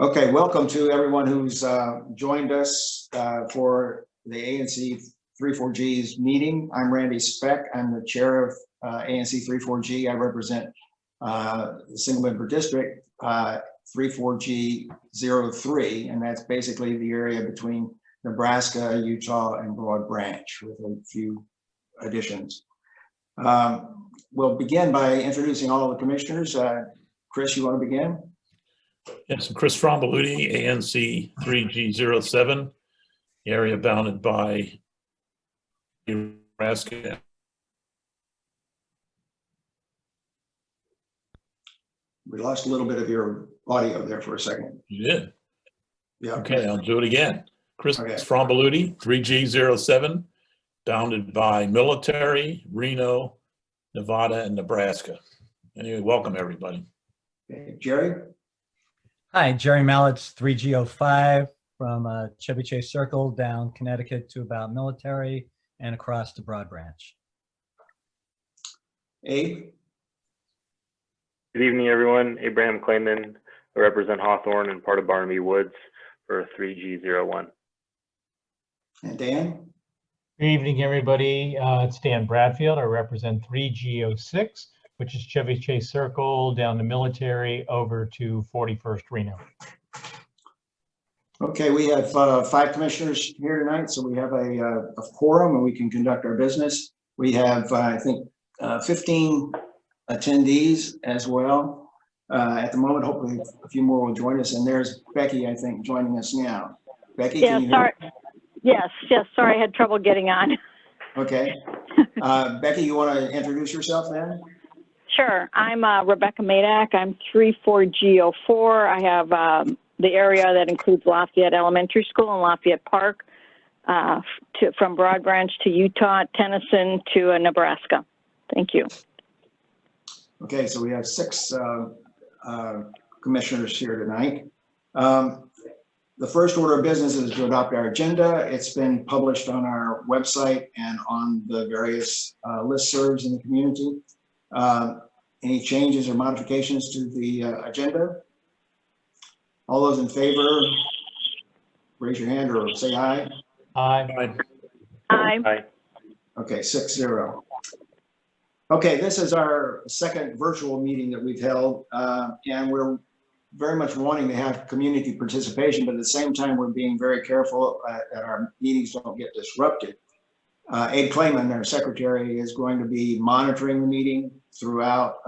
Okay, welcome to everyone who's joined us for the ANC3-4G's meeting. I'm Randy Speck. I'm the chair of ANC3-4G. I represent the single member district 3-4G-03, and that's basically the area between Nebraska, Utah, and Broad Branch with a few additions. We'll begin by introducing all of the commissioners. Chris, you want to begin? Yes, Chris Frombaluti, ANC3G07, area bounded by Nebraska. We lost a little bit of your audio there for a second. You did? Yeah. Okay, I'll do it again. Chris Okay. Frombaluti, 3G07, bounded by Military, Reno, Nevada, and Nebraska. Anyway, welcome everybody. Okay. Jerry? Hi, Jerry Mallett's 3G05 from Chevy Chase Circle down Connecticut to about Military and across to Broad Branch. Abe? Good evening, everyone. Abraham Clayman. I represent Hawthorne and part of Barnaby Woods for 3G01. And Dan? Good evening, everybody. It's Dan Bradfield. I represent 3G06, which is Chevy Chase Circle down to Military over to 41st Reno. Okay, we have 5 commissioners here tonight, so we have a quorum and we can conduct our business. We have, I think, 15 attendees as well. At the moment, hopefully a few more will join us. And there's Becky, I think, joining us now. Becky, yeah, can you sorry. Yes, sorry, I had trouble getting on. Okay. Becky, you want to introduce yourself then? Sure, I'm Rebecca Madak. I'm 34G04. I have the area that includes Lafayette Elementary School and Lafayette Park, from Broad Branch to Utah, Tennyson to Nebraska. Thank you. Okay, so we have 6 commissioners here tonight. The first order of business is to adopt our agenda. It's been published on our website and on the various listservs in the community. Any changes or modifications to the agenda? All those in favor, raise your hand or say aye. Aye. Aye. Okay, 6-0. Okay, this is our second virtual meeting that we've held, and we're very much wanting to have community participation, but at the same time, we're being very careful that our meetings don't get disrupted. Abe Clayman, our secretary, is going to be monitoring the meeting throughout.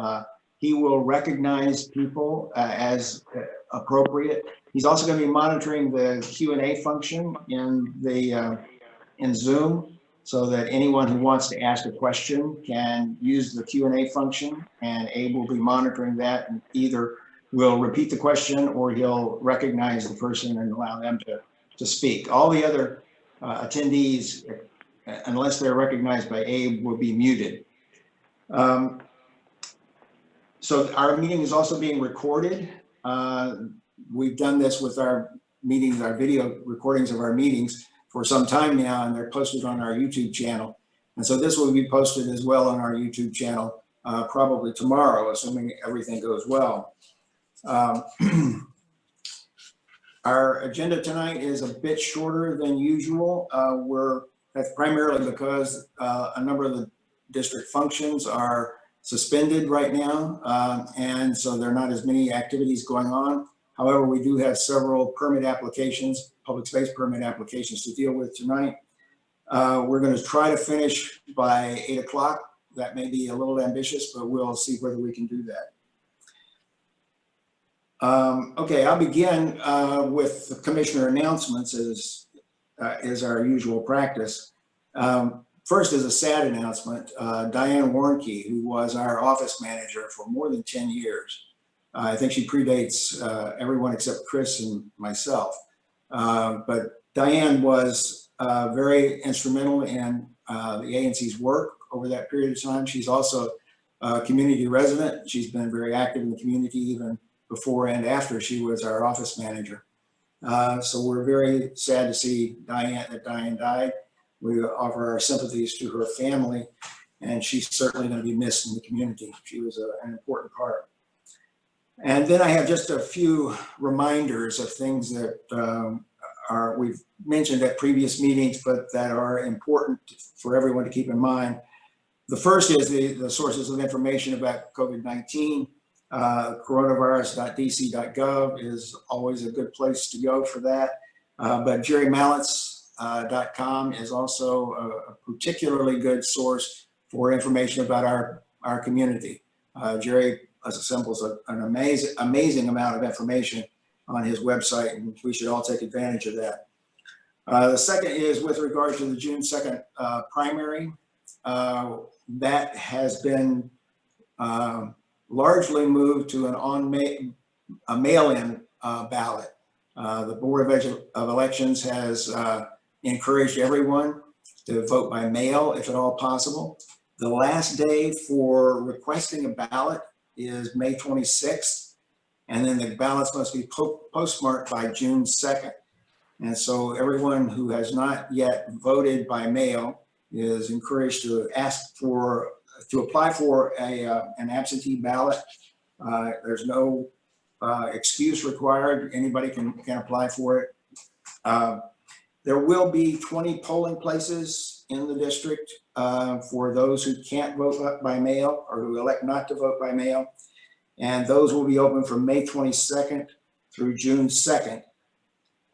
He will recognize people as appropriate. He's also going to be monitoring the Q&A function in Zoom, so that anyone who wants to ask a question can use the Q&A function, and Abe will be monitoring that and either will repeat the question or he'll recognize the person and allow them to speak. All the other attendees, unless they're recognized by Abe, will be muted. So our meeting is also being recorded. We've done this with our meetings, our video recordings of our meetings for some time now, and they're posted on our YouTube channel. And so this will be posted as well on our YouTube channel probably tomorrow, assuming everything goes well. Our agenda tonight is a bit shorter than usual. That's primarily because a number of the district functions are suspended right now, and so there are not as many activities going on. However, we do have several permit applications, public space permit applications to deal with tonight. We're going to try to finish by 8 o'clock. That may be a little ambitious, but we'll see whether we can do that. Okay, I'll begin with the commissioner announcements as is our usual practice. First is a sad announcement. Diane Warnke, who was our office manager for more than 10 years. I think she predates everyone except Chris and myself. But Diane was very instrumental in the ANC's work over that period of time. She's also a community resident. She's been very active in the community even before and after she was our office manager. So we're very sad to see that Diane died. We offer our sympathies to her family, and she's certainly going to be missed in the community. She was an important part. And then I have just a few reminders of things that we've mentioned at previous meetings, but that are important for everyone to keep in mind. The first is the sources of information about COVID-19. Coronavirus.dc.gov is always a good place to go for that. But jerrymallets.com is also a particularly good source for information about our community. Jerry assembles an amazing amount of information on his website, and we should all take advantage of that. The second is with regard to the June 2nd primary. That has been largely moved to a mail-in ballot. The Board of Elections has encouraged everyone to vote by mail if at all possible. The last day for requesting a ballot is May 26th, and then the ballots must be postmarked by June 2nd. And so everyone who has not yet voted by mail is encouraged to apply for an absentee ballot. There's no excuse required. Anybody can apply for it. There will be 20 polling places in the district for those who can't vote by mail or who elect not to vote by mail. And those will be open from May 22nd through June 2nd,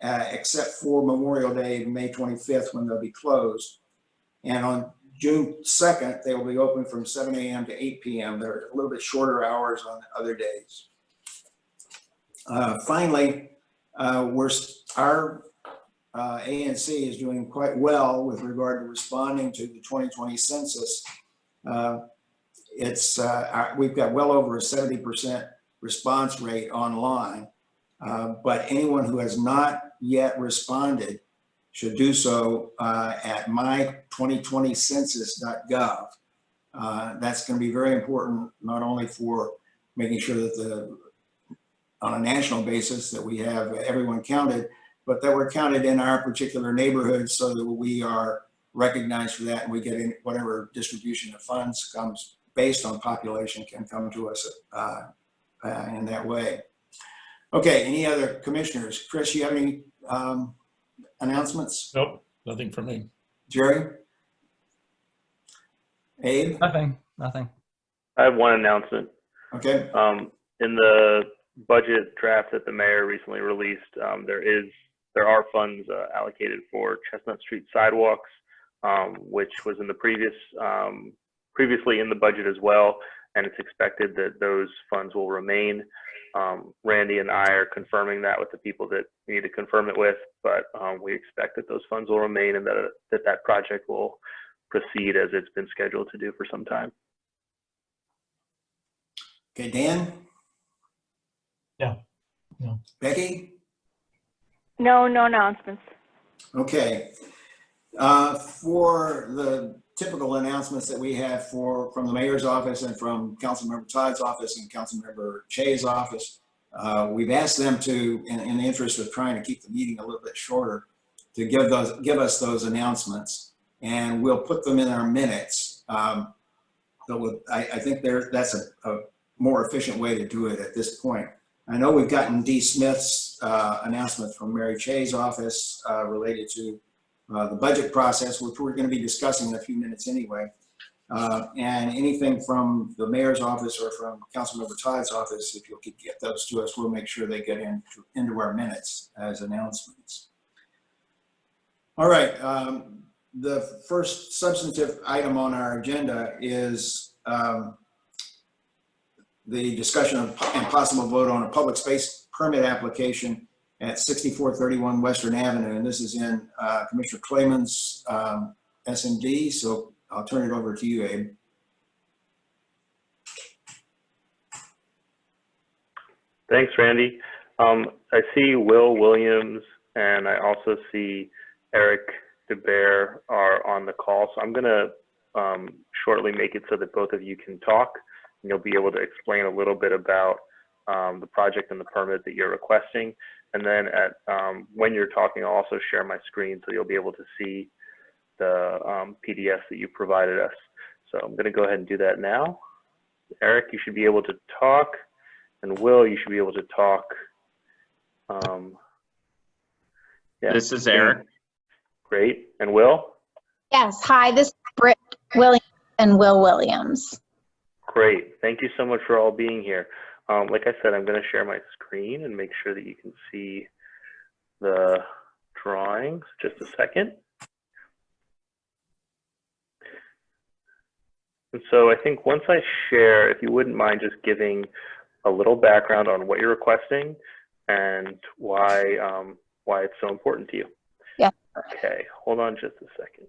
except for Memorial Day, May 25th, when they'll be closed. And on June 2nd, they will be open from 7 a.m. to 8 p.m. They're a little bit shorter hours on other days. Finally, our ANC is doing quite well with regard to responding to the 2020 census. We've got well over a 70% response rate online, but anyone who has not yet responded should do so at my2020census.gov. That's going to be very important, not only for making sure that on a national basis that we have everyone counted, but that we're counted in our particular neighborhood so that we are recognized for that, and we get in whatever distribution of funds comes based on population can come to us in that way. Okay, any other commissioners? Chris, you have any announcements? Nope, nothing for me. Jerry? Abe? Nothing. I have one announcement. Okay. In the budget draft that the mayor recently released, there are funds allocated for Chestnut Street sidewalks, which was in the previously in the budget as well, and it's expected that those funds will remain. Randy and I are confirming that with the people that we need to confirm it with, but we expect that those funds will remain and that project will proceed as it's been scheduled to do for some time. Okay, Dan? No. Becky? No announcements. Okay. For the typical announcements that we have from the mayor's office and from Councilmember Todd's office and Councilmember Che's office, we've asked them to, in the interest of trying to keep the meeting a little bit shorter, to give us those announcements, and we'll put them in our minutes. I think that's a more efficient way to do it at this point. I know we've gotten Dee Smith's announcement from Mary Che's office related to the budget process, which we're going to be discussing in a few minutes anyway. And anything from the mayor's office or from Councilmember Todd's office, if you'll get those to us, we'll make sure they get into our minutes as announcements. All right, the first substantive item on our agenda is the discussion of and possible vote on a public space permit application at 6431 Western Avenue. And this is in Commissioner Clayman's S&D. So I'll turn it over to you, Abe. Thanks, Randy. I see Will Williams and I also see Eric DeBear are on the call. So I'm going to shortly make it so that both of you can talk. And you'll be able to explain a little bit about the project and the permit that you're requesting. And then when you're talking, I'll also share my screen so you'll be able to see the PDF that you provided us. So I'm going to go ahead and do that now. Eric, you should be able to talk. And Will, you should be able to talk. Yeah. This is Eric. Great. And Will? Yes, hi, this is Britt Williams and Will Williams. Great. Thank you so much for all being here. Like I said, I'm going to share my screen and make sure that you can see the drawings. Just a second. And so I think once I share, if you wouldn't mind just giving a little background on what you're requesting and why it's so important to you. Yeah. Okay, hold on just a second.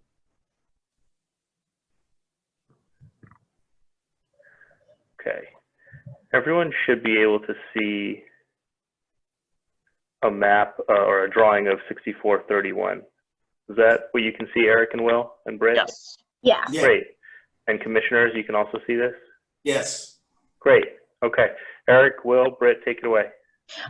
Okay, everyone should be able to see a map or a drawing of 6431. Is that what you can see, Eric and Will and Britt? Yes. Yeah. Yeah. Great. And commissioners, you can also see this? Yes. Great. Okay. Eric, Will, Britt, take it away.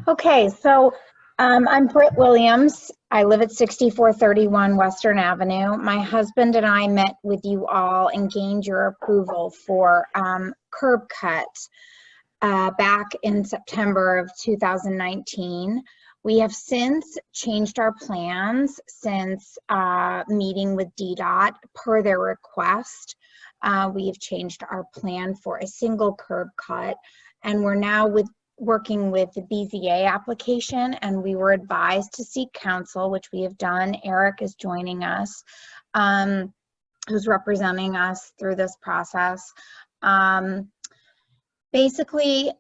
Okay, so I'm Britt Williams. I live at 6431 Western Avenue. My husband and I met with you all and gained your approval for curb cut back in September of 2019. We have since changed our plans since meeting with DDOT per their request. We have changed our plan for a single curb cut, and we're now working with the BZA application, and we were advised to seek counsel, which we have done. Eric is joining us, who's representing us through this process. Basically,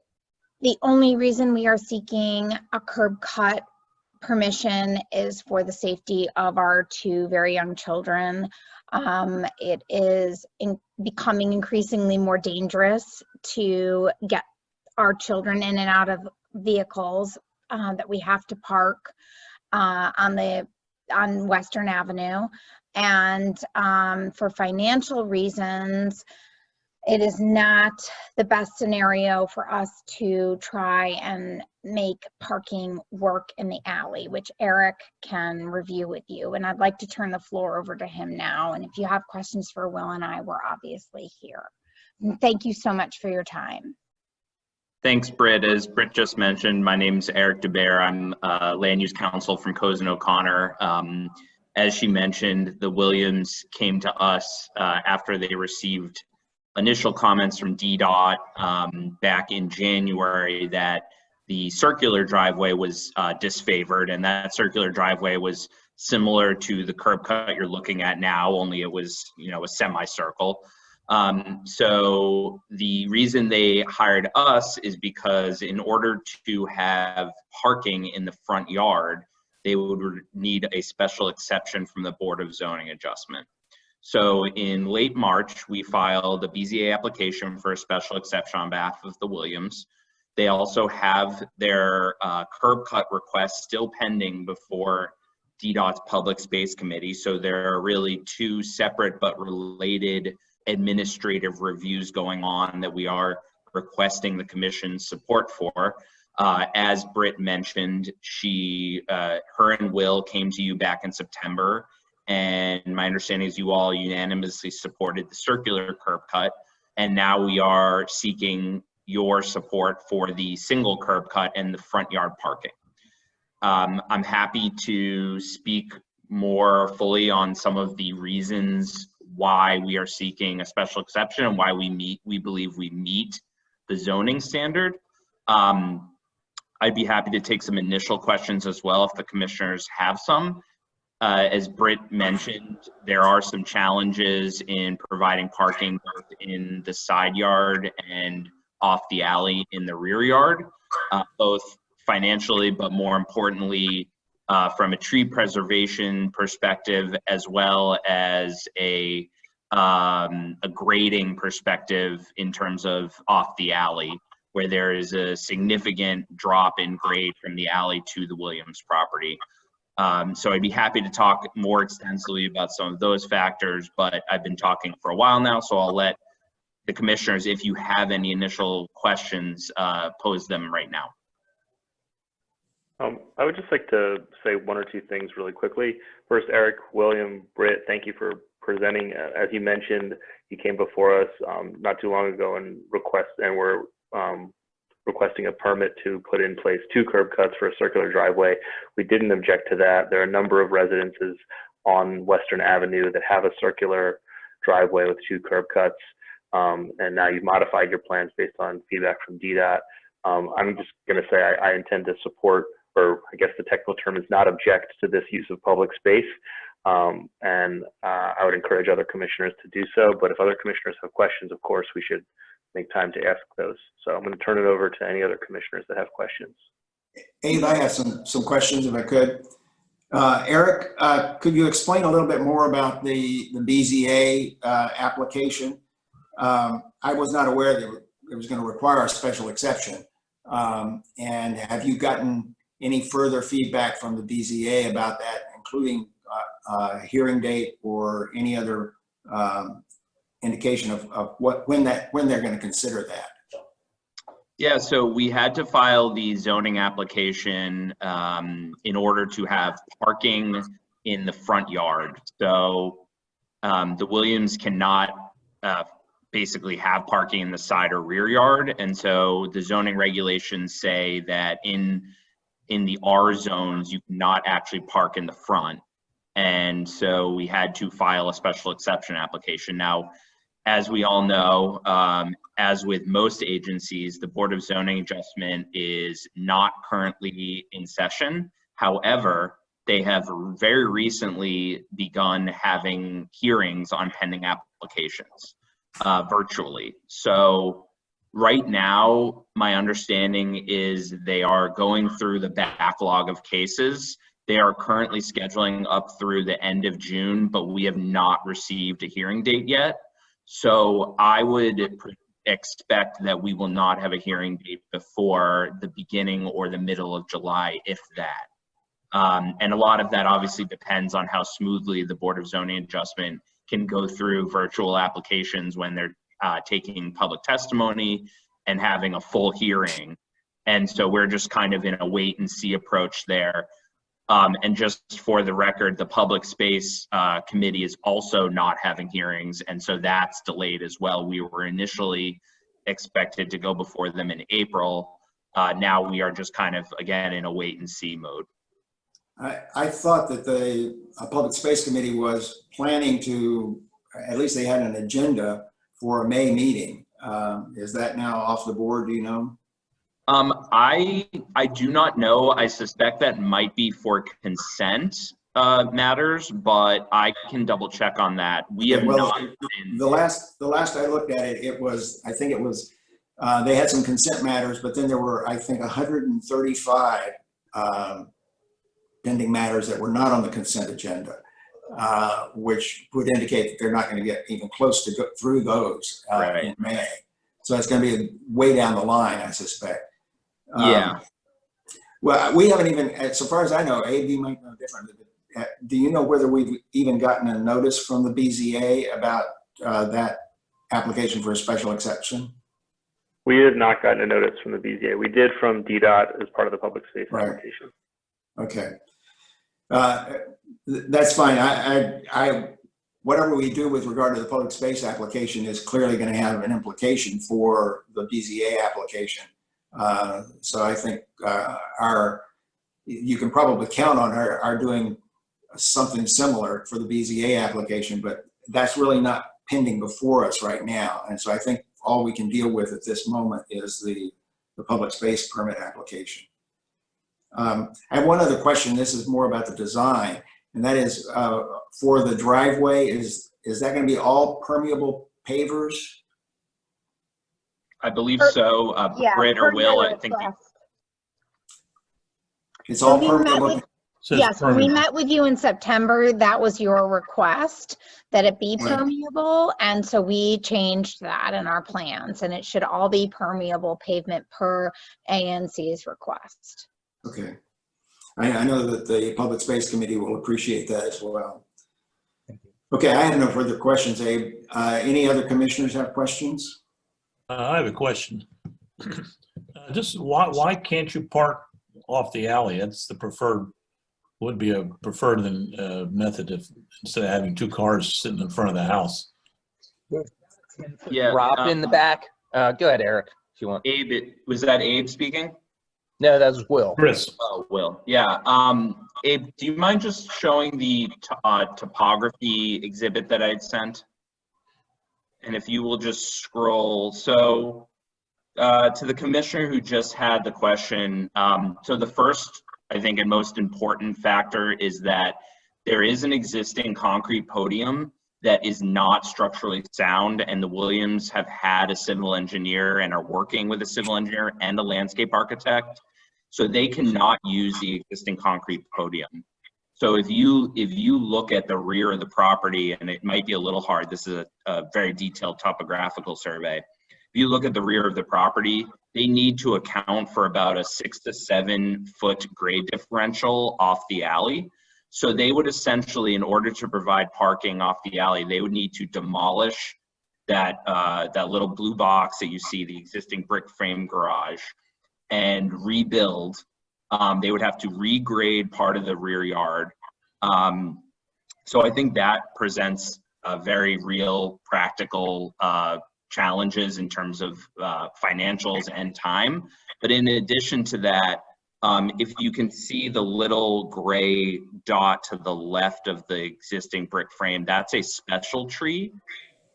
the only reason we are seeking a curb cut permission is for the safety of our two very young children. It is becoming increasingly more dangerous to get our children in and out of vehicles that we have to park on Western Avenue. And for financial reasons, it is not the best scenario for us to try and make parking work in the alley, which Eric can review with you. And I'd like to turn the floor over to him now. And if you have questions for Will and I, we're obviously here. And thank you so much for your time. Thanks, Britt. As Britt just mentioned, my name's Eric DeBear. I'm land use counsel from Cozen O'Connor. As she mentioned, the Williams came to us after they received initial comments from DDOT back in January that the circular driveway was disfavored, and that circular driveway was similar to the curb cut you're looking at now, only it was, a semicircle. So the reason they hired us is because in order to have parking in the front yard, they would need a special exception from the Board of Zoning Adjustment. So in late March, we filed a BZA application for a special exception on behalf of the Williams. They also have their curb cut request still pending before DDOT's Public Space Committee. So there are really two separate but related administrative reviews going on that we are requesting the Commission's support for. As Britt mentioned, her and Will came to you back in September, and my understanding is you all unanimously supported the circular curb cut, and now we are seeking your support for the single curb cut and the front yard parking. I'm happy to speak more fully on some of the reasons why we are seeking a special exception and why we believe we meet the zoning standard. I'd be happy to take some initial questions as well if the commissioners have some. As Britt mentioned, there are some challenges in providing parking both in the side yard and off the alley in the rear yard, both financially, but more importantly, from a tree preservation perspective, as well as a grading perspective in terms of off the alley, where there is a significant drop in grade from the alley to the Williams property. So I'd be happy to talk more extensively about some of those factors, but I've been talking for a while now, so I'll let the commissioners, if you have any initial questions, pose them right now. I would just like to say one or two things really quickly. First, Eric, William, Britt, thank you for presenting. As you mentioned, you came before us not too long ago and were requesting a permit to put in place 2 curb cuts for a circular driveway. We didn't object to that. There are a number of residences on Western Avenue that have a circular driveway with 2 curb cuts. And now you've modified your plans based on feedback from DDOT. I'm just going to say I intend to support, or I guess the technical term is not object to this use of public space. And I would encourage other commissioners to do so. But if other commissioners have questions, of course, we should make time to ask those. So I'm going to turn it over to any other commissioners that have questions. Abe, I have some questions if I could. Eric, could you explain a little bit more about the BZA application? I was not aware that it was going to require a special exception. And have you gotten any further feedback from the BZA about that, including hearing date or any other indication of when they're going to consider that? Yeah, so we had to file the zoning application in order to have parking in the front yard. So the Williams cannot basically have parking in the side or rear yard. And so the zoning regulations say that in the R zones, you cannot actually park in the front. And so we had to file a special exception application. Now, as we all know, as with most agencies, the Board of Zoning Adjustment is not currently in session. However, they have very recently begun having hearings on pending applications virtually. So right now, my understanding is they are going through the backlog of cases. They are currently scheduling up through the end of June, but we have not received a hearing date yet. So I would expect that we will not have a hearing date before the beginning or the middle of July, if that. And a lot of that obviously depends on how smoothly the Board of Zoning Adjustment can go through virtual applications when they're taking public testimony and having a full hearing. And so we're just kind of in a wait and see approach there. And just for the record, the Public Space Committee is also not having hearings, and so that's delayed as well. We were initially expected to go before them in April. Now we are just kind of, again, in a wait and see mode. I thought that the Public Space Committee was planning to, at least they had an agenda for a May meeting. Is that now off the board, do you know? I do not know. I suspect that might be for consent matters, but I can double check on that. We have not been. The last I looked at it, I think it was, they had some consent matters, but then there were, I think, 135 pending matters that were not on the consent agenda, which would indicate that they're not going to get even close to go through those in May. So it's going to be way down the line, I suspect. Yeah. Well, we haven't even, so far as I know, AB might know differently. Do you know whether we've even gotten a notice from the BZA about that application for a special exception? We have not gotten a notice from the BZA. We did from DDOT as part of the public space application. Okay. That's fine. I whatever we do with regard to the public space application is clearly going to have an implication for the BZA application. So I think you can probably count on our doing something similar for the BZA application, but that's really not pending before us right now. And so I think all we can deal with at this moment is the public space permit application. I have one other question. This is more about the design, and that is for the driveway, is that going to be all permeable pavers? I believe so. Britt or Will, I think. It's all permeable. Yes, when we met with you in September, that was your request, that it be permeable. And so we changed that in our plans, and it should all be permeable pavement per ANC's request. Okay. I know that the Public Space Committee will appreciate that as well. Okay, I have no further questions, Abe. Any other commissioners have questions? I have a question. Just why can't you park off the alley? That's the preferred, would be a preferred method instead of having 2 cars sitting in front of the house. Yeah, Rob in the back. Go ahead, Eric. if you want. Abe, was that Abe speaking? No, that was Will. Chris, Oh, Will. Yeah. Abe, do you mind just showing the topography exhibit that I'd sent? And if you will just scroll. So to the commissioner who just had the question, so the first, I think, and most important factor is that there is an existing concrete podium that is not structurally sound, and the Williams have had a civil engineer and are working with a civil engineer and a landscape architect. So they cannot use the existing concrete podium. So if you look at the rear of the property, and it might be a little hard, this is a very detailed topographical survey. If you look at the rear of the property, they need to account for about a 6 to 7 foot grade differential off the alley. So they would essentially, in order to provide parking off the alley, they would need to demolish that little blue box that you see, the existing brick frame garage, and rebuild. They would have to regrade part of the rear yard. So I think that presents very real practical challenges in terms of financials and time. But in addition to that, if you can see the little gray dot to the left of the existing brick frame, that's a special tree.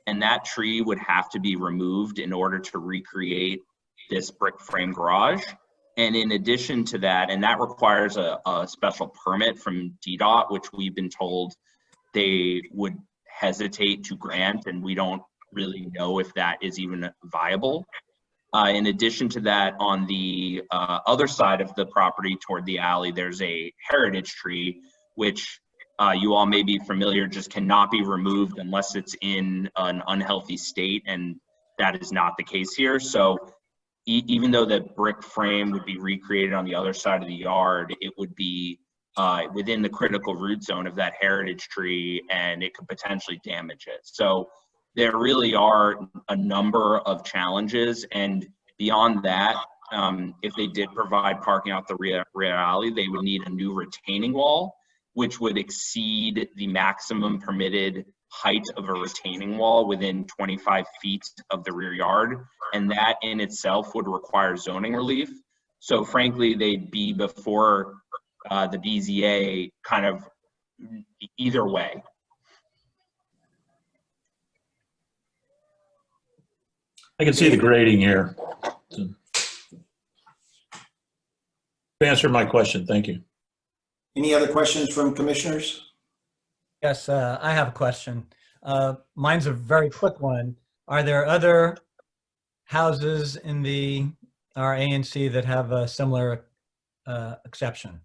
And that tree would have to be removed in order to recreate this brick frame garage. And in addition to that, and that requires a special permit from DDOT, which we've been told they would hesitate to grant, and we don't really know if that is even viable. In addition to that, on the other side of the property toward the alley, there's a heritage tree, which you all may be familiar, just cannot be removed unless it's in an unhealthy state, and that is not the case here. So even though the brick frame would be recreated on the other side of the yard, it would be within the critical root zone of that heritage tree, and it could potentially damage it. So there really are a number of challenges, and beyond that, if they did provide parking out the rear alley, they would need a new retaining wall, which would exceed the maximum permitted height of a retaining wall within 25 feet of the rear yard, and that in itself would require zoning relief. So frankly, they'd be before the BZA kind of either way. I can see the grading here. Answer my question, thank you. Any other questions from commissioners? Yes, I have a question. Mine's a very quick one. Are there other houses in our ANC that have a similar exception?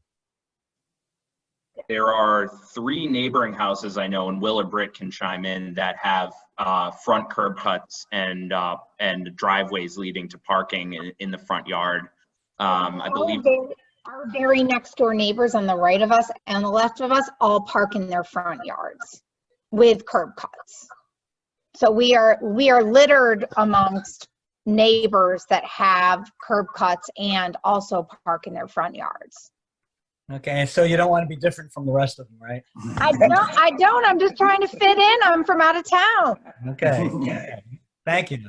There are 3 neighboring houses I know, and Will or Britt can chime in, that have front curb cuts and driveways leading to parking in the front yard. I believe Our very next door neighbors on the right of us and the left of us all park in their front yards with curb cuts. So we are littered amongst neighbors that have curb cuts and also park in their front yards. Okay, so you don't want to be different from the rest of them, right? I don't. I'm just trying to fit in. I'm from out of town. Okay. Thank you.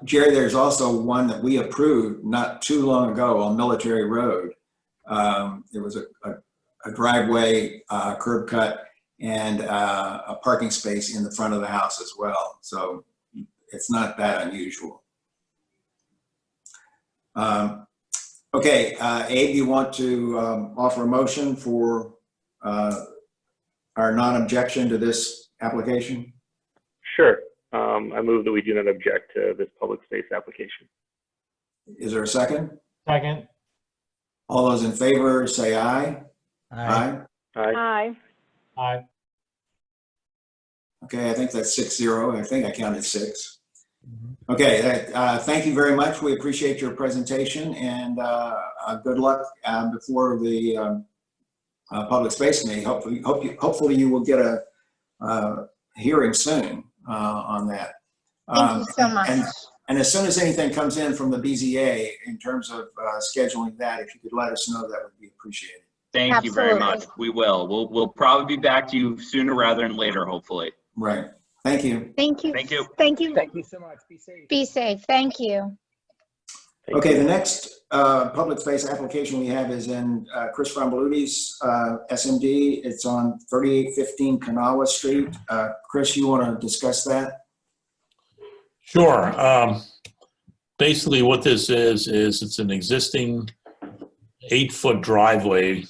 Jerry, there's also one that we approved not too long ago on Military Road. There was a driveway, curb cut, and a parking space in the front of the house as well. So it's not that unusual. Okay, Abe, you want to offer a motion for our non-objection to this application? Sure. I move that we do not object to this public space application. Is there a second? Second. All those in favor say aye. Aye. Aye. Aye. Okay, I think that's 6-0. I think I counted 6. Okay, thank you very much. We appreciate your presentation, and good luck before the public space meeting. Hopefully you will get a hearing soon on that. Thank you so much. And as soon as anything comes in from the BZA in terms of scheduling that, if you could let us know, that would be appreciated. Thank you very much. We will. We'll probably be back to you sooner rather than later, hopefully. Right. Thank you. Thank you. Thank you. Thank you. Thank you so much. Be safe. Be safe. Thank you. Thank Okay, you. the next public space application we have is in Chris Fromboluti's SMD. It's on 3815 Kanawha Street. Chris, you want to discuss that? Sure. Basically what this is it's an existing 8-foot driveway,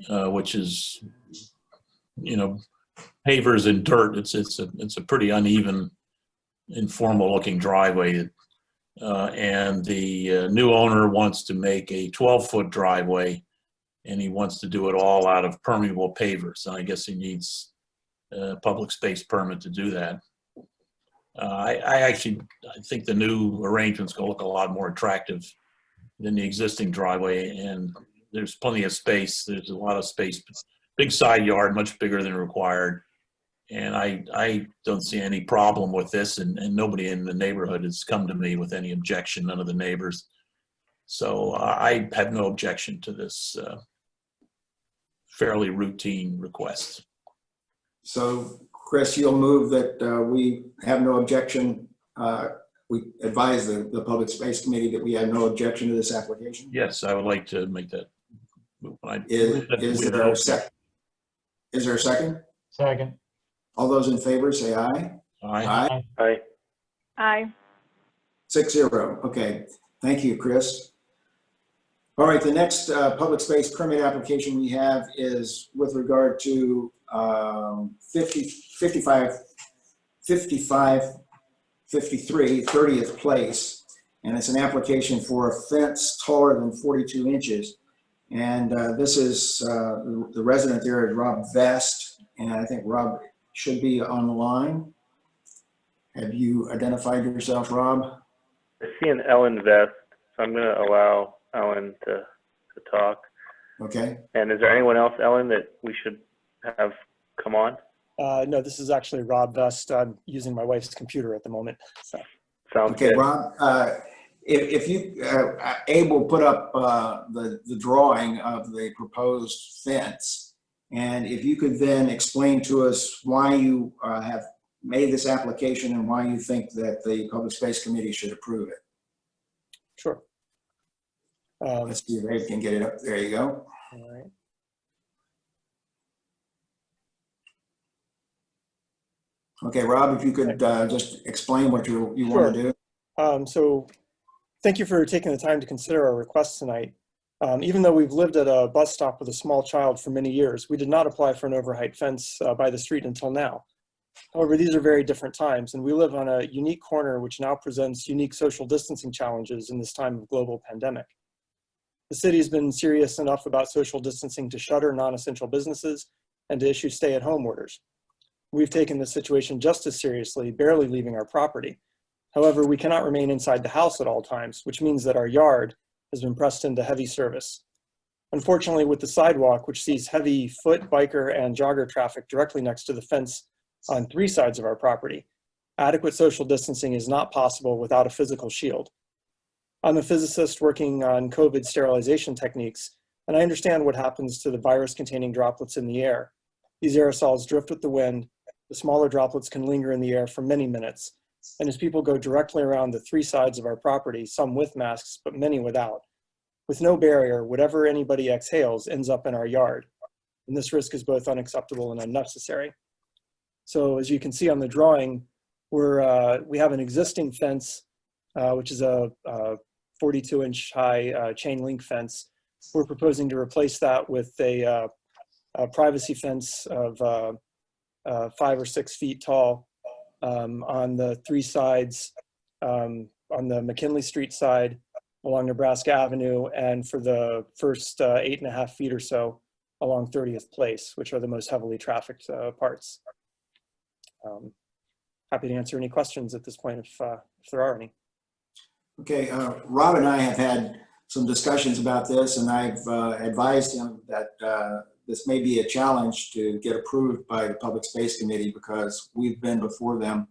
which is, you know, pavers and dirt. It's a pretty uneven, informal looking driveway. And the new owner wants to make a 12-foot driveway, and he wants to do it all out of permeable pavers. And I guess he needs a public space permit to do that. I think the new arrangement's gonna look a lot more attractive than the existing driveway, and there's plenty of space. There's a lot of space, big side yard, much bigger than required. And I don't see any problem with this, and nobody in the neighborhood has come to me with any objection, none of the neighbors. So I have no objection to this fairly routine request. So Chris, you'll move that we have no objection. We advise the Public Space Committee that we have no objection to this application. Yes, I would like to make that. Is there a second? Is there a second? Second. All those in favor say aye. Aye. Aye. Aye. 6-0. Okay, thank you, Chris. All right, the next public space permit application we have is with regard to 5553 30th Place, and it's an application for a fence taller than 42 inches. And this is, the resident there is Rob Vest, and I think Rob should be on the line. Have you identified yourself, Rob? I see an Ellen Vest, so I'm going to allow Ellen to talk. Okay. And is there anyone else, Ellen, that we should have come on? No, this is actually Rob Vest. I'm using my wife's computer at the moment. So. Sounds Okay, good. Rob, if you able put up the drawing of the proposed fence, and if you could then explain to us why you have made this application and why you think that the Public Space Committee should approve it. Sure. Let's see if Dave can get it up. There you go. All right. Okay, Rob, if you could just explain what you Sure. want to do. So thank you for taking the time to consider our request tonight. Even though we've lived at a bus stop with a small child for many years, we did not apply for an overheight fence by the street until now. However, these are very different times, and we live on a unique corner which now presents unique social distancing challenges in this time of global pandemic. The city has been serious enough about social distancing to shutter non-essential businesses and to issue stay-at-home orders. We've taken this situation just as seriously, barely leaving our property. However, we cannot remain inside the house at all times, which means that our yard has been pressed into heavy service. Unfortunately, with the sidewalk, which sees heavy foot, biker, and jogger traffic directly next to the fence on 3 sides of our property, adequate social distancing is not possible without a physical shield. I'm a physicist working on COVID sterilization techniques, and I understand what happens to the virus-containing droplets in the air. These aerosols drift with the wind. The smaller droplets can linger in the air for many minutes. And as people go directly around the 3 sides of our property, some with masks, but many without, with no barrier, whatever anybody exhales ends up in our yard. And this risk is both unacceptable and unnecessary. So as you can see on the drawing, we have an existing fence, which is a 42-inch high chain link fence. We're proposing to replace that with a privacy fence of 5 or 6 feet tall on the 3 sides, on the McKinley Street side, along Nebraska Avenue, and for the first 8.5 feet or so along 30th Place, which are the most heavily trafficked parts. Happy to answer any questions at this point if there are any. Okay, Rob and I have had some discussions about this, and I've advised him that this may be a challenge to get approved by the Public Space Committee, because we've been before them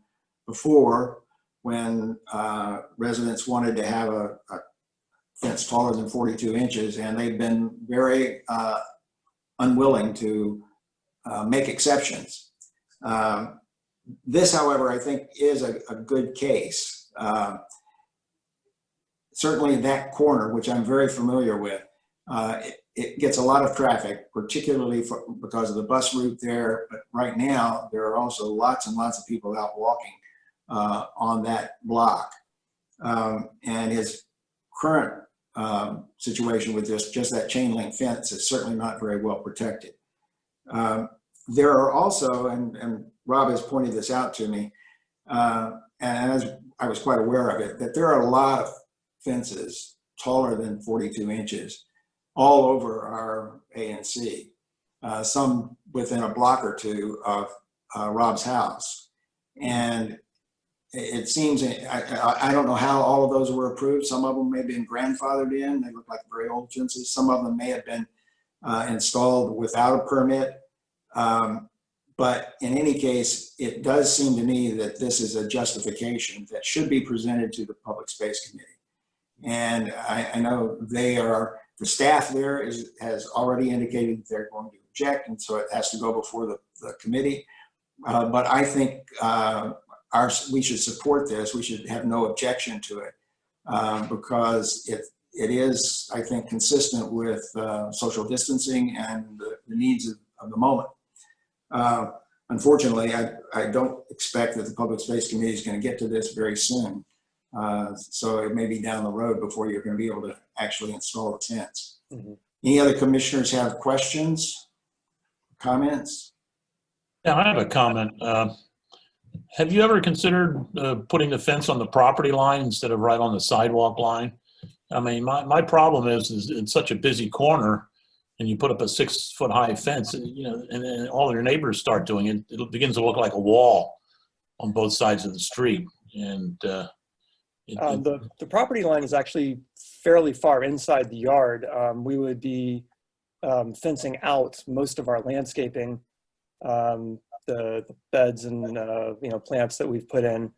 before when residents wanted to have a fence taller than 42 inches, and they've been very unwilling to make exceptions. This, however, I think is a good case. Certainly that corner, which I'm very familiar with, it gets a lot of traffic, particularly because of the bus route there. But right now, there are also lots and lots of people out walking on that block. And his current situation with just that chain link fence is certainly not very well protected. There are also, and Rob has pointed this out to me, and as I was quite aware of it, that there are a lot of fences taller than 42 inches all over our ANC, some within a block or two of Rob's house. And it seems, I don't know how all of those were approved. Some of them may have been grandfathered in. They look like very old fences. Some of them may have been installed without a permit. But in any case, it does seem to me that this is a justification that should be presented to the Public Space Committee. And I know the staff there has already indicated that they're going to object, and so it has to go before the committee. But I think we should support this. We should have no objection to it because it is, I think, consistent with social distancing and the needs of the moment. Unfortunately, I don't expect that the Public Space Committee is going to get to this very soon. So it may be down the road before you're going to be able to actually install the fence. Mm-hmm. Any other commissioners have questions, comments? Yeah, I have a comment. Have you ever considered putting the fence on the property line instead of right on the sidewalk line? I mean, my problem is it's such a busy corner, and you put up a 6-foot high fence, and all your neighbors start doing it. It begins to look like a wall on both sides of the street. And the property line is actually fairly far inside the yard. We would be fencing out most of our landscaping, the beds and plants that we've put in,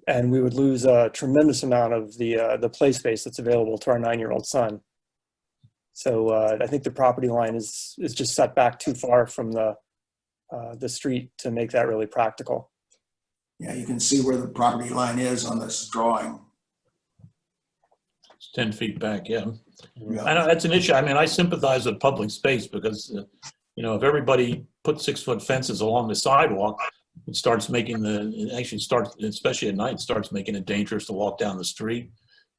and we would lose a tremendous amount of the play space that's available to our 9-year-old son. So I think the property line is just set back too far from the street to make that really practical. Yeah, you can see where the property line is on this drawing. It's 10 feet back, yeah. I know that's an issue. I mean, I sympathize with public space because, if everybody put 6-foot fences along the sidewalk, especially at night, starts making it dangerous to walk down the street.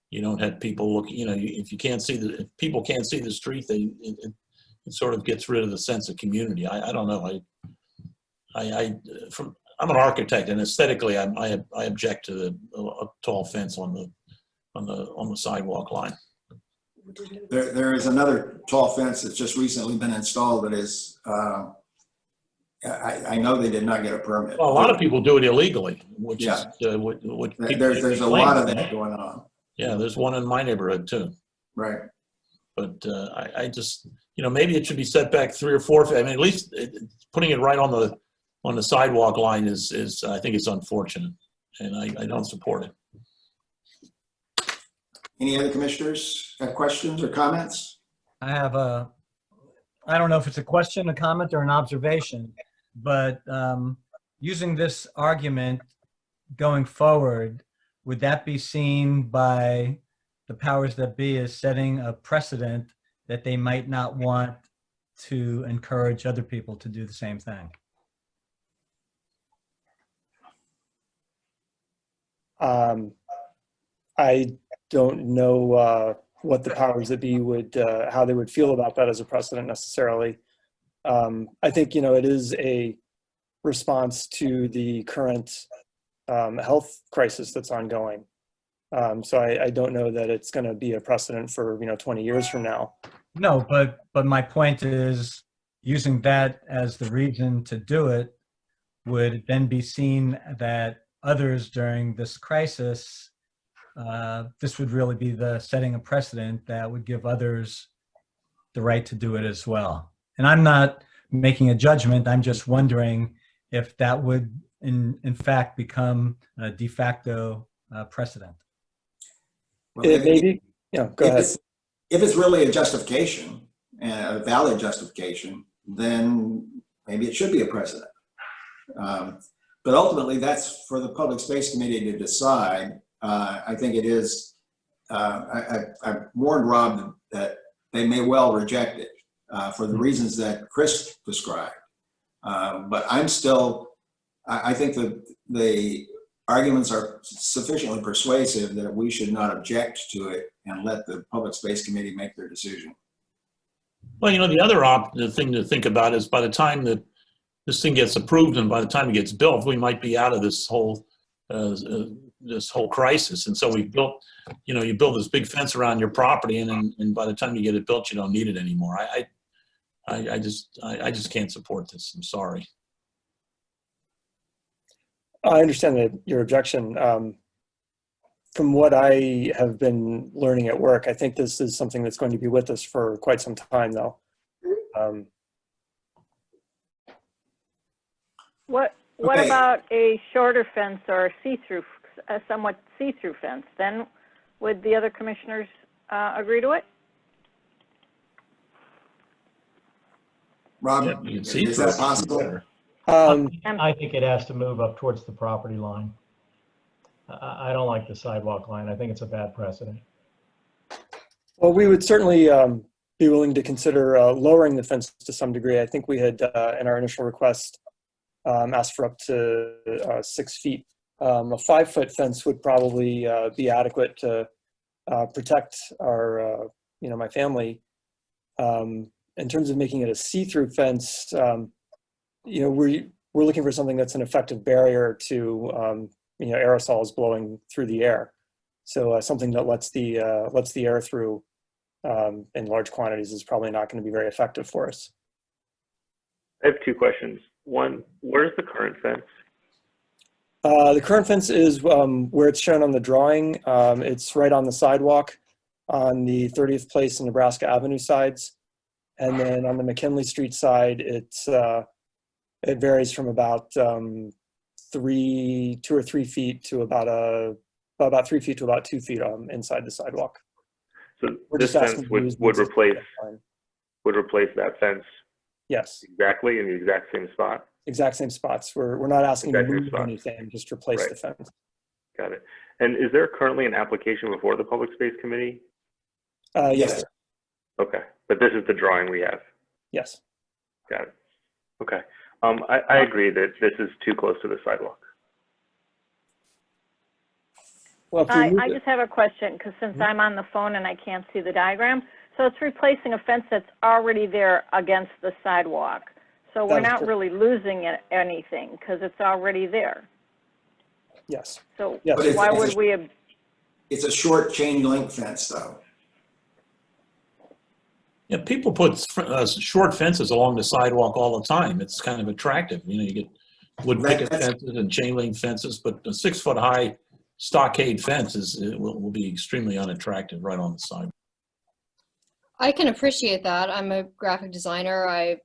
You don't have people looking, if people can't see the street, it sort of gets rid of the sense of community. I don't know. I'm an architect, and aesthetically, I object to a tall fence on the sidewalk line. There is another tall fence that's just recently been installed that is, I know they did not get a permit. Well, a lot of people do it illegally, which is what there's a lot of that going on. Yeah, there's one in my neighborhood too. Right. But I just, maybe it should be set back 3 or 4 feet. I mean, at least putting it right on the sidewalk line is I think it's unfortunate, and I don't support it. Any other commissioners have questions or comments? I have I don't know if it's a question, a comment, or an observation, but using this argument going forward, would that be seen by the powers that be as setting a precedent that they might not want to encourage other people to do the same thing? I don't know what the powers that be would, how they would feel about that as a precedent necessarily. I think, it is a response to the current health crisis that's ongoing. So I don't know that it's going to be a precedent for, 20 years from now. No, but my point is using that as the reason to do it would then be seen that others during this crisis, this would really be the setting a precedent that would give others the right to do it as well. And I'm not making a judgment. I'm just wondering if that would in fact become a de facto precedent. Well, it may be. Yeah, go ahead. If it's really a justification, a valid justification, then maybe it should be a precedent. But ultimately, that's for the Public Space Committee to decide. I think it is, I've warned Rob that they may well reject it for the reasons that Chris described. But I'm still, I think that the arguments are sufficiently persuasive that we should not object to it and let the Public Space Committee make their decision. Well, you know, the thing to think about is by the time that this thing gets approved and by the time it gets built, we might be out of this whole crisis. And so we built, you know, you build this big fence around your property, and by the time you get it built, you don't need it anymore. I just can't support this. I'm sorry. I understand your objection. From what I have been learning at work, I think this is something that's going to be with us for quite some time, though. What Okay. about a shorter fence or a somewhat see-through fence? Then would the other commissioners agree to it? Rob, Yeah, you can see is through that it. possible? I think it has to move up towards the property line. I don't like the sidewalk line. I think it's a bad precedent. Well, we would certainly be willing to consider lowering the fence to some degree. I think we had, in our initial request, asked for up to 6 feet. A 5-foot fence would probably be adequate to protect our, you know, my family. In terms of making it a see-through fence, you know, we're looking for something that's an effective barrier to, you know, aerosols blowing through the air. So something that lets the air through in large quantities is probably not going to be very effective for us. I have two questions. One, where's the current fence? The current fence is where it's shown on the drawing. It's right on the sidewalk on the 30th Place and Nebraska Avenue sides. And then on the McKinley Street side, it varies from about 2 or 3 feet to about 3 feet to about 2 feet inside the sidewalk. So We're this just fence asking to would use the replace existing line. that fence Yes, exactly in the exact same spot? exact same spots. We're not asking to Exact same move spots. anything, just replace Right. the fence. Got it. And is there currently an application before the Public Space Committee? Yes, sir. Okay, but this is the drawing we have. Yes. Got it. Okay. I agree that this is too close to the sidewalk. Well, if we I move it- just have a question, because since I'm on the phone and I can't see the diagram, so it's replacing a fence that's already there against the sidewalk. So we're That is not correct. really losing anything, because it's already there. Yes. So Yes. But it's- why it's a- would we, It's a short chain link fence, though. Yeah, people put short fences along the sidewalk all the time. It's kind of attractive. You know, you get wood picket That's- fences and chain link fences, but a 6-foot high stockade fence will be extremely unattractive right on the sidewalk. I can appreciate that. I'm a graphic designer. I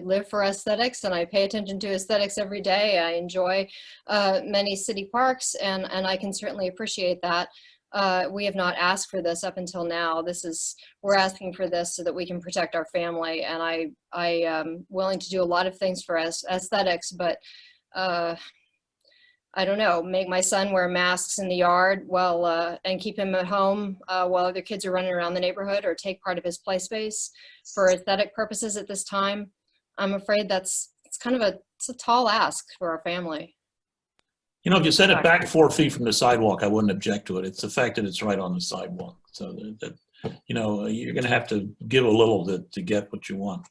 live for aesthetics and I pay attention to aesthetics every day. I enjoy many city parks and I can certainly appreciate that. We have not asked for this up until now. We're asking for this so that we can protect our family, and I am willing to do a lot of things for aesthetics, but I don't know, make my son wear masks in the yard and keep him at home while other kids are running around the neighborhood, or take part of his play space for aesthetic purposes at this time. I'm afraid it's a tall ask for our family. You know, if you set it back 4 feet from the sidewalk, I wouldn't object to it. It's the fact that it's right on the sidewalk. So that you know, you're going to have to give a little to get what you want.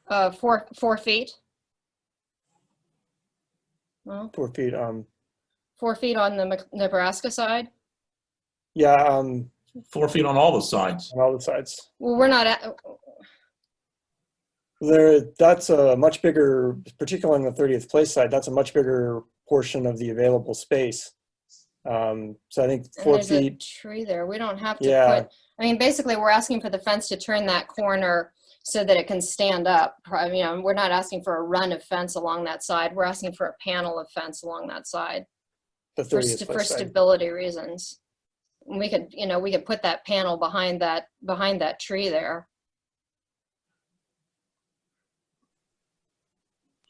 4 feet? Well, 4 feet. 4 feet on the Nebraska side? Yeah. 4 feet on all the sides. On all the sides. Well, we're not That's a much bigger, particularly on the 30th Place side, that's a much bigger portion of the available space. So I think and 4 there's a feet. tree there. We don't have to Yeah. I mean, basically we're asking for the fence to turn that corner so that it can stand up. You know, we're not asking for a run of fence along that side. We're asking for a panel of fence along that side The for 30th Place side. stability reasons. And we could put that panel behind that tree there.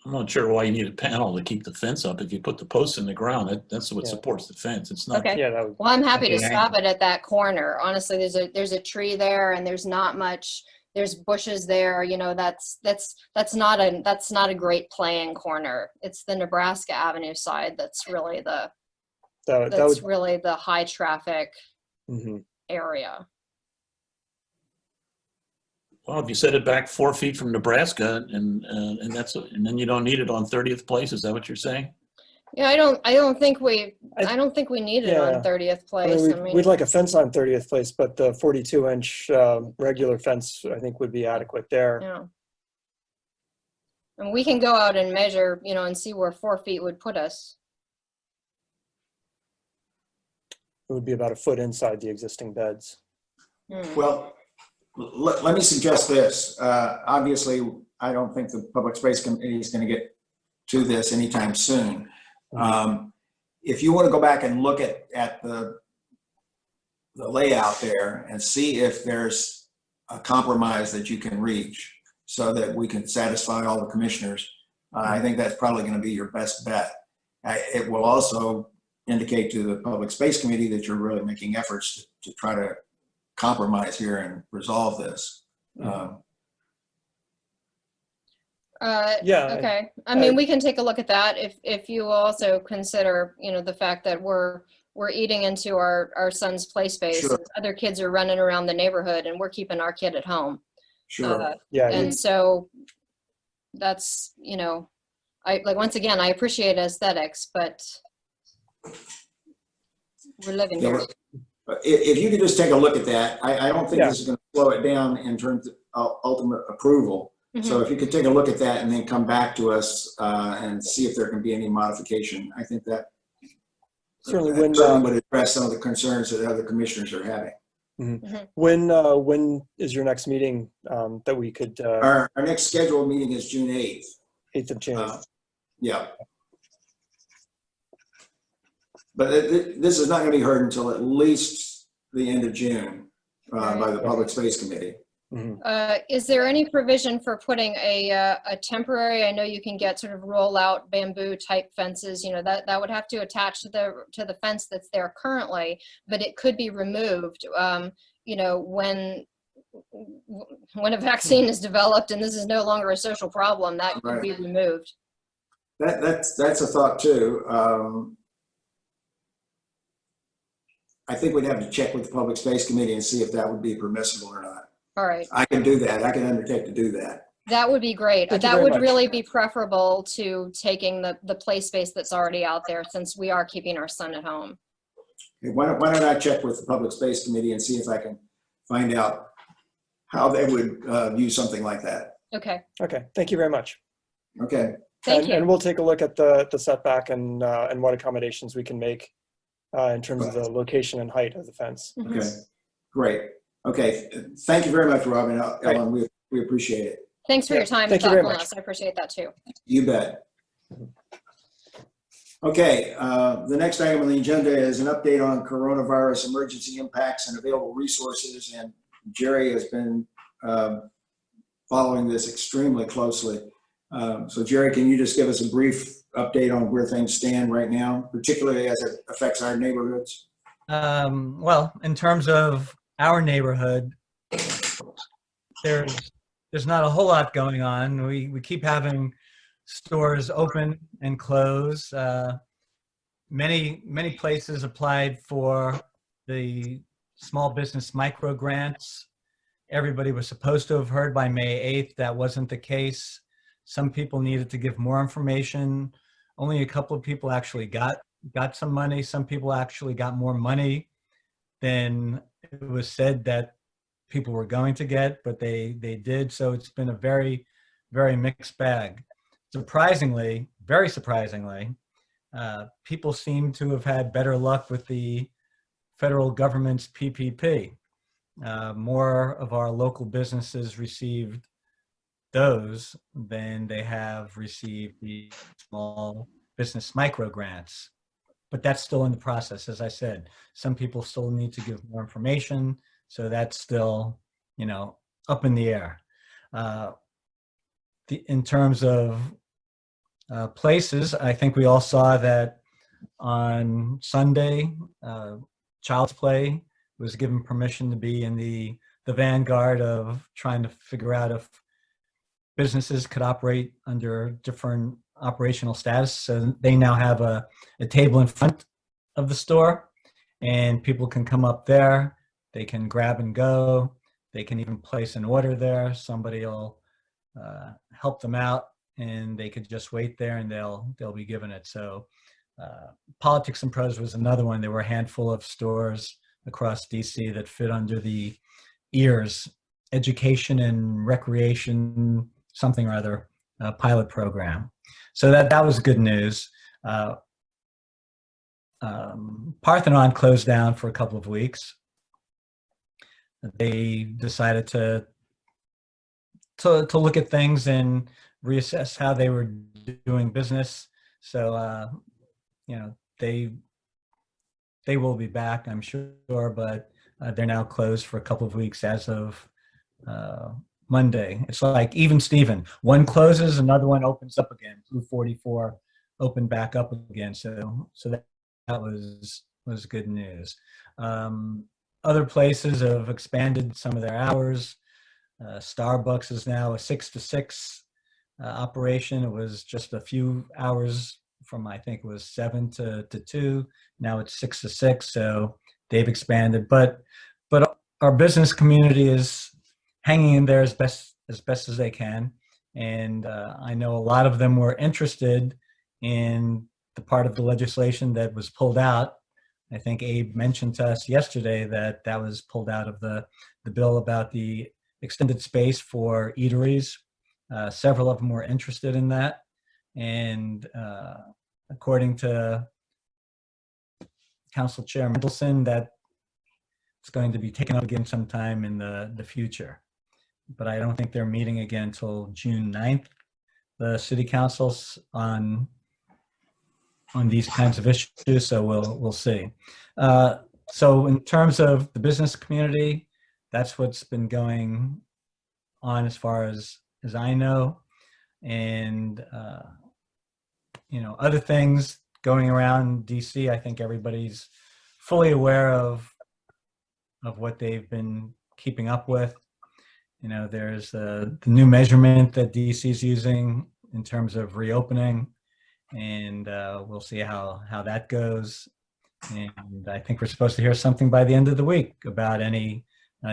I'm not sure why you need a panel to keep the fence up. If you put the posts in the ground, that's what Yeah. supports the fence. It's not. Okay. Yeah, that would, Well, I'm happy to Okay, stop it at that corner. Honestly, there's a tree there and there's not much, there's bushes there, you know, that's not a great playing corner. It's the Nebraska Avenue side that's really the that would, really the high traffic mhm. area. Well, if you set it back 4 feet from Nebraska, and then you don't need it on 30th place. Is that what you're saying? Yeah, I don't think we need it on Yeah. 30th I place. mean, we'd like a fence on 30th place, but the 42-inch regular fence, I think, would be adequate there. Yeah. And we can go out and measure, you know, and see where 4 feet would put us. It would be about a foot inside the existing beds. Well, let me suggest this. Obviously, I don't think the Public Space Committee is going to get to this anytime soon. If you want to go back and look at the layout there and see if there's a compromise that you can reach so that we can satisfy all the commissioners, I think that's probably going to be your best bet. It will also indicate to the Public Space Committee that you're really making efforts to try to compromise here and resolve this. Yeah. Okay. I mean, we can take a look at that if you also consider, you know, the fact that we're eating into our son's play space. Sure. Other kids are running around the neighborhood and we're keeping our kid at home. Sure. Yeah. And so that's, you know, once again, I appreciate aesthetics, but we're living here. If you could just take a look at that, I don't think this is going to slow it down in terms of ultimate approval. So if you could take a look at that and then come back to us and see if there can be any modification, I think that certainly would address some of the concerns that other commissioners are having. When is your next meeting that we could? Our next scheduled meeting is June 8th. 8th of June. Yeah. But this is not going to be heard until at least the end of June by the Public Space Committee. Is there any provision for putting a temporary, I know you can get sort of roll out bamboo type fences, you know, that would have to attach to the fence that's there currently, but it could be removed, you know, when a vaccine is developed and this is no longer a social problem, that could be removed. That's a thought too. I think we'd have to check with the Public Space Committee and see if that would be permissible or not. All right. I can do that. I can undertake to do that. That would be great. Thank you That very would much. really be preferable to taking the play space that's already out there, since we are keeping our son at home. Okay, why don't I check with the Public Space Committee and see if I can find out how they would view something like that. Okay. Okay. Thank you very much. Okay. Thank you. And we'll take a look at the setback and what accommodations we can make in terms of the location and height of the fence. Okay. Great. Okay. Thank you very much, Rob and Ellen. We appreciate it. Thanks for your time and Thank you very thoughtfulness. I appreciate that too. You bet. Okay, the next item on the agenda is an update on coronavirus emergency impacts and available resources. And Jerry has been following this extremely closely. So Jerry, can you just give us a brief update on where things stand right now, particularly as it affects our neighborhoods? Well, in terms of our neighborhood, there's not a whole lot going on. We keep having stores open and close. Many places applied for the small business micro grants. Everybody was supposed to have heard by May 8th. That wasn't the case. Some people needed to give more information. Only a couple of people actually got some money. Some people actually got more money than it was said that people were going to get, but they did. So it's been a very, very mixed bag. Surprisingly, very surprisingly, people seem to have had better luck with the federal government's PPP. More of our local businesses received those than they have received the small business micro grants. But that's still in the process. As I said, some people still need to give more information. So that's still, you know, up in the air. In terms of places, I think we all saw that on Sunday, Child's Play was given permission to be in the vanguard of trying to figure out if businesses could operate under different operational status. So they now have a table in front of the store, and people can come up there. They can grab and go. They can even place an order there. Somebody will help them out, and they could just wait there, and they'll be given it. So Politics and Prose was another one. There were a handful of stores across DC that fit under the EARS, Education and Recreation something or other pilot program. So that was good news. Parthenon closed down for a couple of weeks. They decided to look at things and reassess how they were doing business. So they will be back, I'm sure, but they're now closed for a couple of weeks as of Monday. It's like even Steven, one closes, another one opens up again. 244 opened back up again. So that was good news. Other places have expanded some of their hours. Starbucks is now a 6 to 6 operation. It was just a few hours from, I think it was 7 to 2. Now it's 6 to 6. So they've expanded, but our business community is hanging in there as best as they can. And I know a lot of them were interested in the part of the legislation that was pulled out. I think Abe mentioned to us yesterday that was pulled out of the bill about the extended space for eateries. Several of them were interested in that. And according to Council Chair Mendelson, that it's going to be taken up again sometime in the future. But I don't think they're meeting again until June 9th, the city councils on these kinds of issues, so we'll see. So in terms of the business community, that's what's been going on as far as I know. And other things going around DC, I think everybody's fully aware of what they've been keeping up with. There's the new measurement that DC is using in terms of reopening, and we'll see how that goes. And I think we're supposed to hear something by the end of the week about any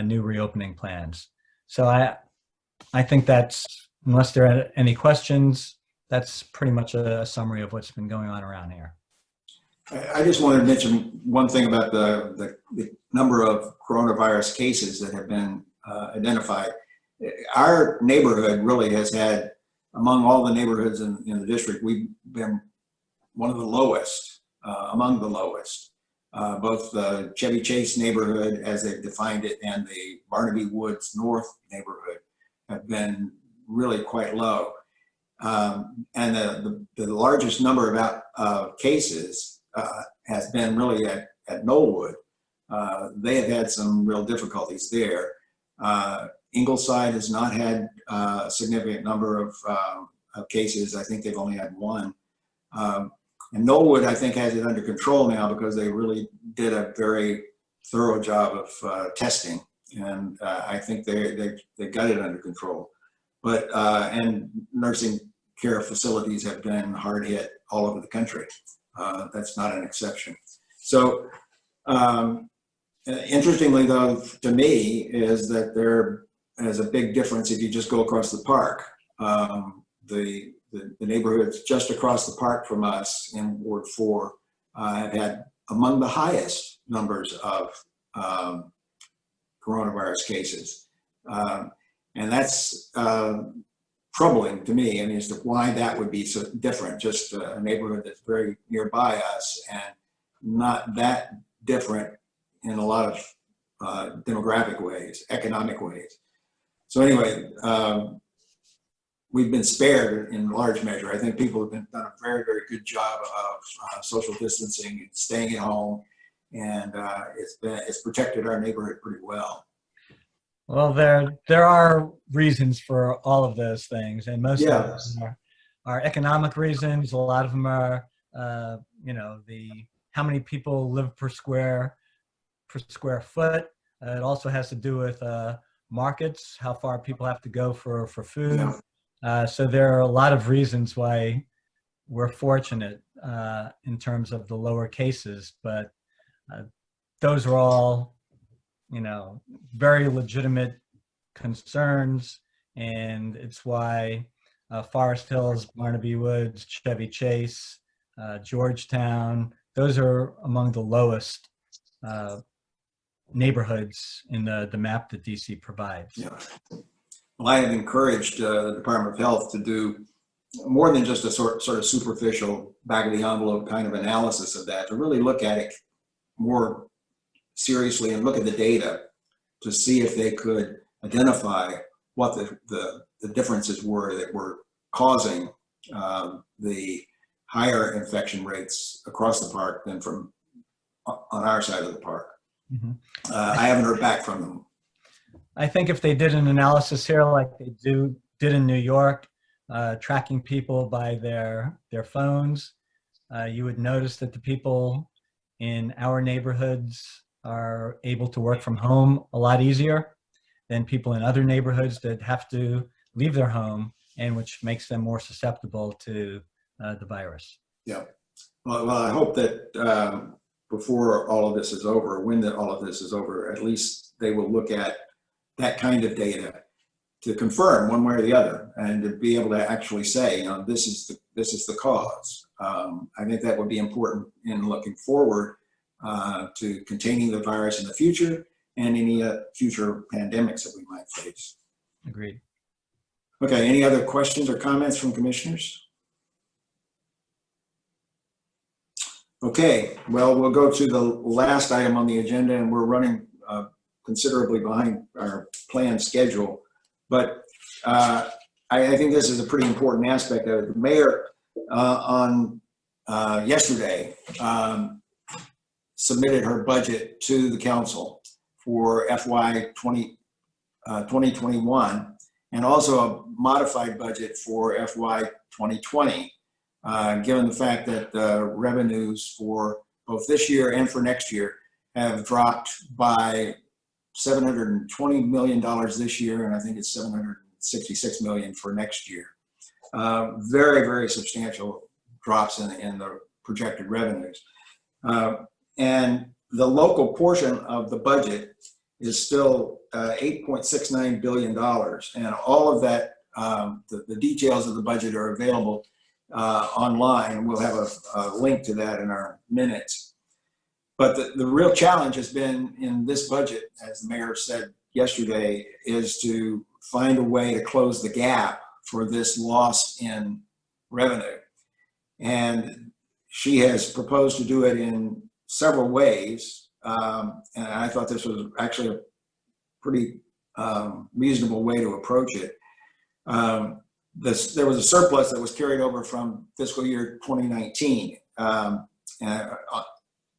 new reopening plans. So I think that's, unless there are any questions, that's pretty much a summary of what's been going on around here. I just wanted to mention one thing about the number of coronavirus cases that have been identified. Our neighborhood really has had, among all the neighborhoods in the district, we've been one of the lowest, among the lowest. Both the Chevy Chase neighborhood, as they've defined it, and the Barnaby Woods North neighborhood have been really quite low. And the largest number of cases has been really at Knollwood. They have had some real difficulties there. Ingleside has not had a significant number of cases. I think they've only had one. And Knollwood, I think, has it under control now because they really did a very thorough job of testing. And I think they got it under control. But, and nursing care facilities have been hard hit all over the country. That's not an exception. So interestingly, though, to me, is that there is a big difference if you just go across the park. The neighborhoods just across the park from us in Ward 4 have had among the highest numbers of coronavirus cases. And that's troubling to me, as to why that would be so different, just a neighborhood that's very nearby us and not that different in a lot of demographic ways, economic ways. So anyway, we've been spared in large measure. I think people have done a very, very good job of social distancing and staying at home, and it's protected our neighborhood pretty well. Well, there are reasons for all of those things, and most of them are economic reasons. A lot of them are, how many people live per square foot. It also has to do with markets, how far people have to go for food. So there are a lot of reasons why we're fortunate in terms of the lower cases, but those are all, very legitimate concerns, and it's why Forest Hills, Barnaby Woods, Chevy Chase, Georgetown, those are among the lowest neighborhoods in the map that DC provides. Yeah. Well, I have encouraged the Department of Health to do more than just a sort of superficial back of the envelope kind of analysis of that, to really look at it more seriously and look at the data to see if they could identify what the differences were that were causing the higher infection rates across the park than from on our side of the park. Mm-hmm. I haven't heard back from them. I think if they did an analysis here like they did in New York, tracking people by their phones, you would notice that the people in our neighborhoods are able to work from home a lot easier than people in other neighborhoods that have to leave their home, and which makes them more susceptible to the virus. Yeah. Well, I hope that before all of this is over, when all of this is over, at least they will look at that kind of data to confirm one way or the other, and to be able to actually say, this is the cause. I think that would be important in looking forward to containing the virus in the future and any future pandemics that we might face. Agreed. Okay, any other questions or comments from commissioners? Okay, well, we'll go to the last item on the agenda, and we're running considerably behind our planned schedule. But I think this is a pretty important aspect of it. The mayor on yesterday submitted her budget to the council for FY 2021, and also a modified budget for FY 2020, given the fact that the revenues for both this year and for next year have dropped by $720 million this year, and I think it's $766 million for next year. Very, very substantial drops in the projected revenues. And the local portion of the budget is still $8.69 billion. And all of that, the details of the budget are available online. We'll have a link to that in our minutes. But the real challenge has been in this budget, as the mayor said yesterday, is to find a way to close the gap for this loss in revenue. And she has proposed to do it in several ways. And I thought this was actually a pretty reasonable way to approach it. There was a surplus that was carried over from fiscal year 2019.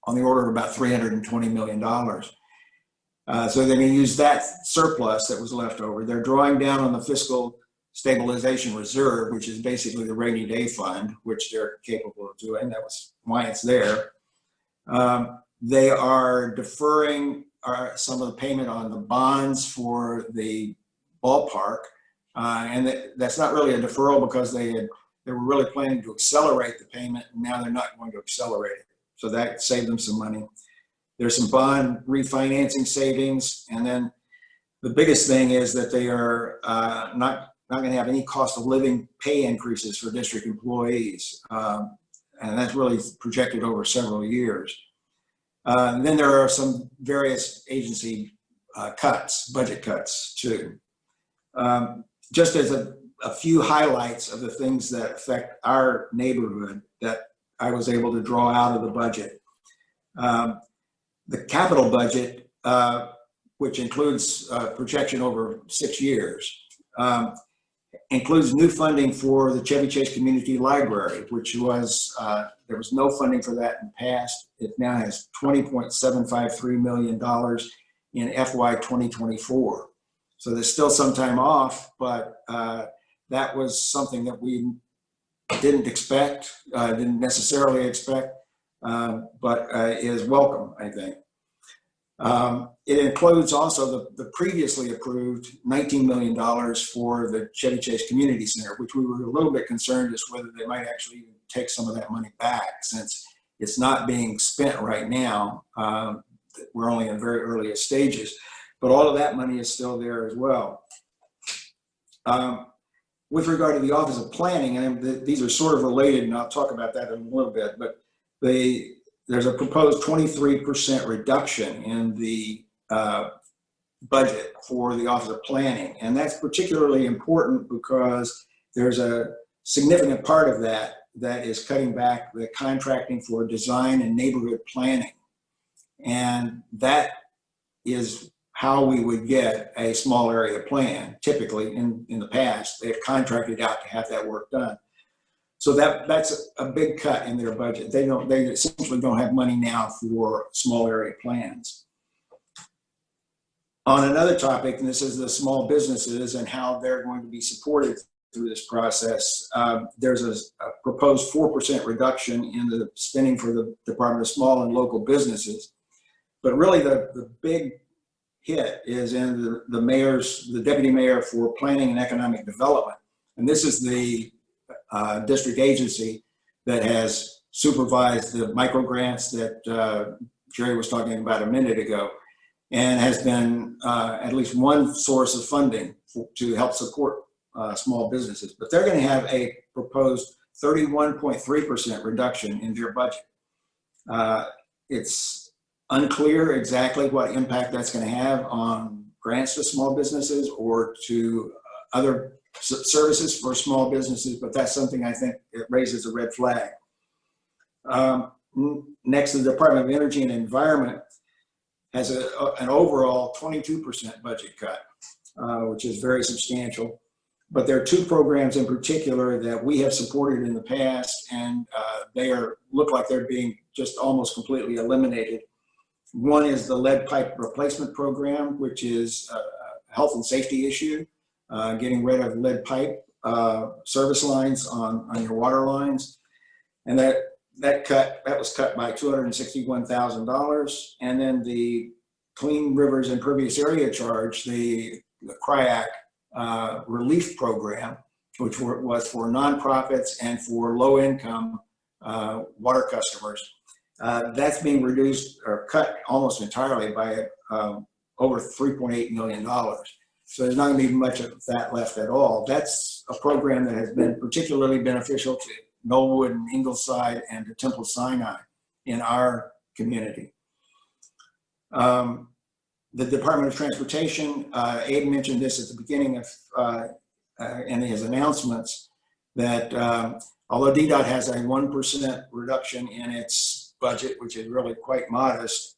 On the order of about $320 million. So they're going to use that surplus that was left over. They're drawing down on the fiscal stabilization reserve, which is basically the rainy day fund, which they're capable of doing. That was why it's there. They are deferring some of the payment on the bonds for the ballpark. And that's not really a deferral, because they were really planning to accelerate the payment, and now they're not going to accelerate it. So that saved them some money. There's some bond refinancing savings. And then the biggest thing is that they are not going to have any cost of living pay increases for district employees. And that's really projected over several years. And then there are some various agency cuts, budget cuts too. Just as a few highlights of the things that affect our neighborhood that I was able to draw out of the budget. The capital budget, which includes projection over 6 years, includes new funding for the Chevy Chase Community Library, which was, there was no funding for that in the past. It now has $20.753 million in FY 2024. So there's still some time off, but that was something that we didn't expect, didn't necessarily expect, but is welcome, I think. It includes also the previously approved $19 million for the Chevy Chase Community Center, which we were a little bit concerned as whether they might actually even take some of that money back, since it's not being spent right now. We're only in very earliest stages, but all of that money is still there as well. With regard to the Office of Planning, and these are sort of related, and I'll talk about that in a little bit, but there's a proposed 23% reduction in the budget for the Office of Planning. And that's particularly important because there's a significant part of that is cutting back the contracting for design and neighborhood planning. And that is how we would get a small area plan. Typically, in the past, they've contracted out to have that work done. So that's a big cut in their budget. They essentially don't have money now for small area plans. On another topic, and this is the small businesses and how they're going to be supported through this process, there's a proposed 4% reduction in the spending for the Department of Small and Local Businesses. But really the big hit is in the deputy mayor for planning and economic development. And this is the district agency that has supervised the micro grants that Jerry was talking about a minute ago, and has been at least one source of funding to help support small businesses. But they're going to have a proposed 31.3% reduction in their budget. It's unclear exactly what impact that's going to have on grants to small businesses or to other services for small businesses, but that's something I think it raises a red flag. Next, the Department of Energy and Environment has an overall 22% budget cut, which is very substantial. But there are two programs in particular that we have supported in the past, and they look like they're being just almost completely eliminated. One is the lead pipe replacement program, which is a health and safety issue, getting rid of lead pipe service lines on your water lines. And that was cut by $261,000. And then the Clean Rivers Impervious Area Charge, the CRIAC relief program, which was for nonprofits and for low income water customers. That's being reduced or cut almost entirely by over $3.8 million. So there's not going to be much of that left at all. That's a program that has been particularly beneficial to Knollwood and Ingleside and to Temple Sinai in our community. The Department of Transportation, Abe mentioned this at the beginning of in his announcements, that although DDOT has a 1% reduction in its budget, which is really quite modest,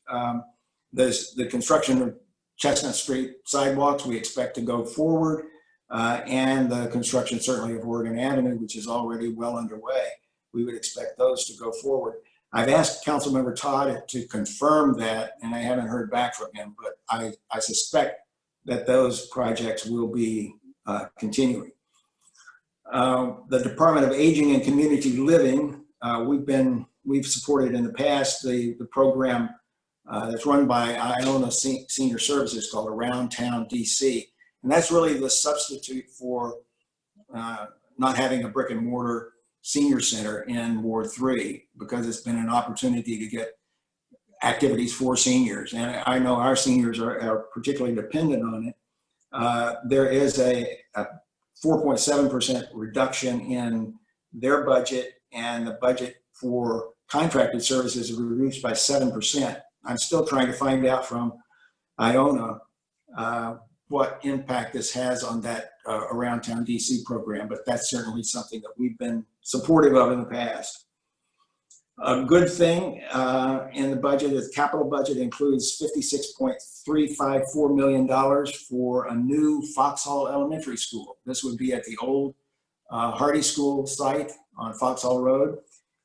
the construction of Chestnut Street sidewalks we expect to go forward, and the construction certainly of Oregon Avenue, which is already well underway. We would expect those to go forward. I've asked Councilmember Todd to confirm that, and I haven't heard back from him, but I suspect that those projects will be continuing. The Department of Aging and Community Living, we've supported in the past the program that's run by Iona Senior Services called Around Town DC. And that's really the substitute for not having a brick and mortar senior center in Ward 3, because it's been an opportunity to get activities for seniors. And I know our seniors are particularly dependent on it. There is a 4.7% reduction in their budget, and the budget for contracted services is reduced by 7%. I'm still trying to find out from Iona what impact this has on that Around Town DC program, but that's certainly something that we've been supportive of in the past. A good thing in the budget is capital budget includes $56.354 million for a new Foxhall Elementary School. This would be at the old Hardy School site on Foxhall Road.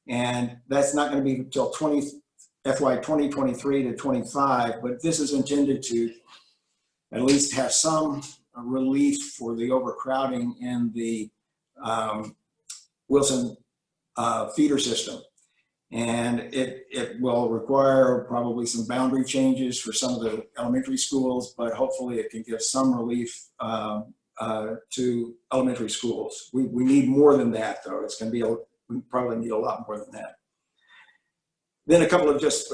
And that's not going to be until FY 2023 to 25, but this is intended to at least have some relief for the overcrowding in the Wilson feeder system. And it will require probably some boundary changes for some of the elementary schools, but hopefully it can give some relief to elementary schools. We need more than that, though. It's going to be, we probably need a lot more than that. Then a couple of just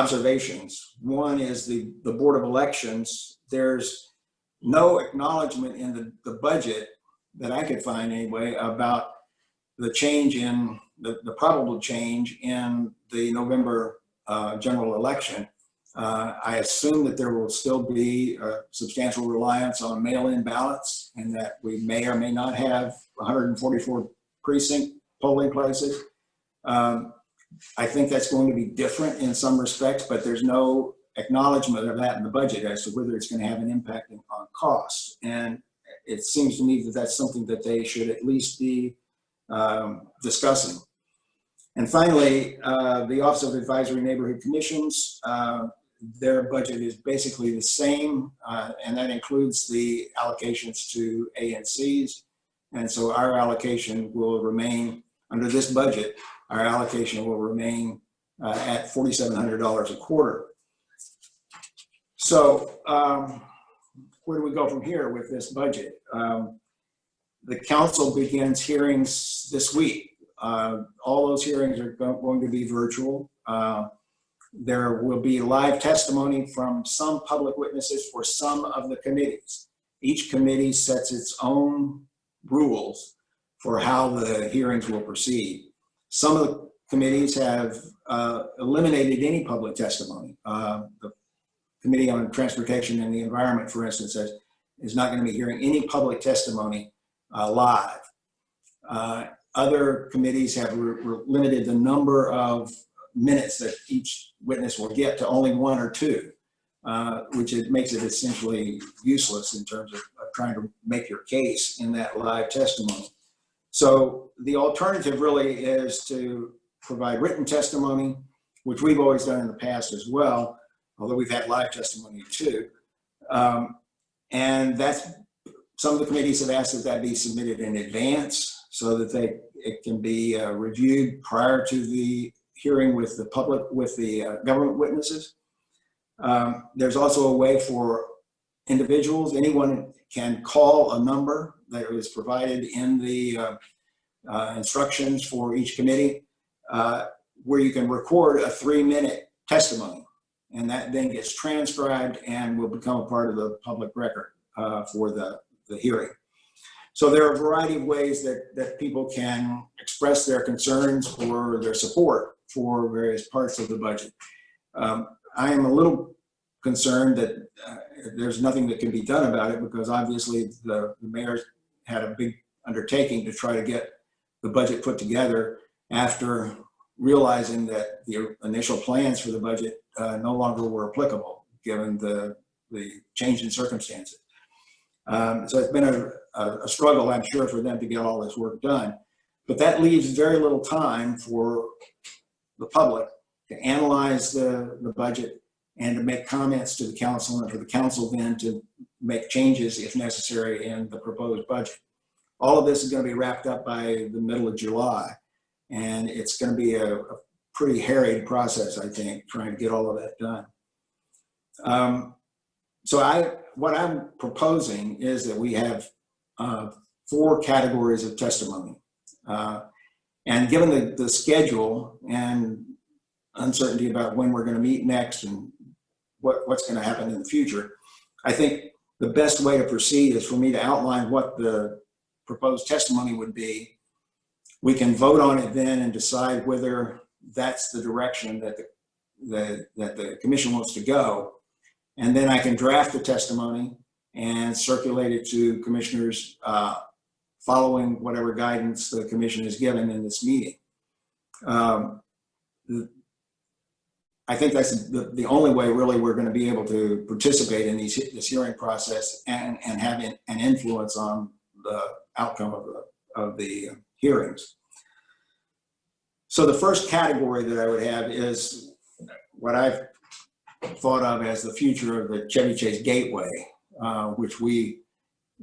observations. One is the Board of Elections. There's no acknowledgement in the budget that I could find anyway about the change in the probable change in the November general election. I assume that there will still be a substantial reliance on mail-in ballots, and that we may or may not have 144 precinct polling places. I think that's going to be different in some respects, but there's no acknowledgement of that in the budget as to whether it's going to have an impact on costs. And it seems to me that that's something that they should at least be discussing. And finally, the Office of Advisory Neighborhood Commissions, their budget is basically the same, and that includes the allocations to ANCs. And so our allocation will remain, under this budget, our allocation will remain at $4,700 a quarter. So where do we go from here with this budget? The council begins hearings this week. All those hearings are going to be virtual. There will be live testimony from some public witnesses for some of the committees. Each committee sets its own rules for how the hearings will proceed. Some of the committees have eliminated any public testimony. The Committee on Transportation and the Environment, for instance, is not going to be hearing any public testimony live. Other committees have limited the number of minutes that each witness will get to only 1 or 2, which makes it essentially useless in terms of trying to make your case in that live testimony. So the alternative really is to provide written testimony, which we've always done in the past as well, although we've had live testimony too. And that's, some of the committees have asked that that be submitted in advance so that it can be reviewed prior to the hearing with the public, with the government witnesses. There's also a way for individuals, anyone can call a number that was provided in the instructions for each committee, where you can record a 3-minute testimony, and that then gets transcribed and will become a part of the public record for the hearing. So there are a variety of ways that people can express their concerns or their support for various parts of the budget. I am a little concerned that there's nothing that can be done about it, because obviously the mayor had a big undertaking to try to get the budget put together after realizing that the initial plans for the budget no longer were applicable given the change in circumstances. So it's been a struggle, I'm sure, for them to get all this work done. But that leaves very little time for the public to analyze the budget and to make comments to the council, and for the council then to make changes if necessary in the proposed budget. All of this is going to be wrapped up by the middle of July, and it's going to be a pretty harried process, I think, trying to get all of that done. So what I'm proposing is that we have 4 categories of testimony. And given the schedule and uncertainty about when we're going to meet next and what's going to happen in the future, I think the best way to proceed is for me to outline what the proposed testimony would be. We can vote on it then and decide whether that's the direction that the commission wants to go. And then I can draft the testimony and circulate it to commissioners following whatever guidance the commission is given in this meeting. I think that's the only way really we're going to be able to participate in this hearing process and have an influence on the outcome of the hearings. So the first category that I would have is what I've thought of as the future of the Chevy Chase Gateway, which we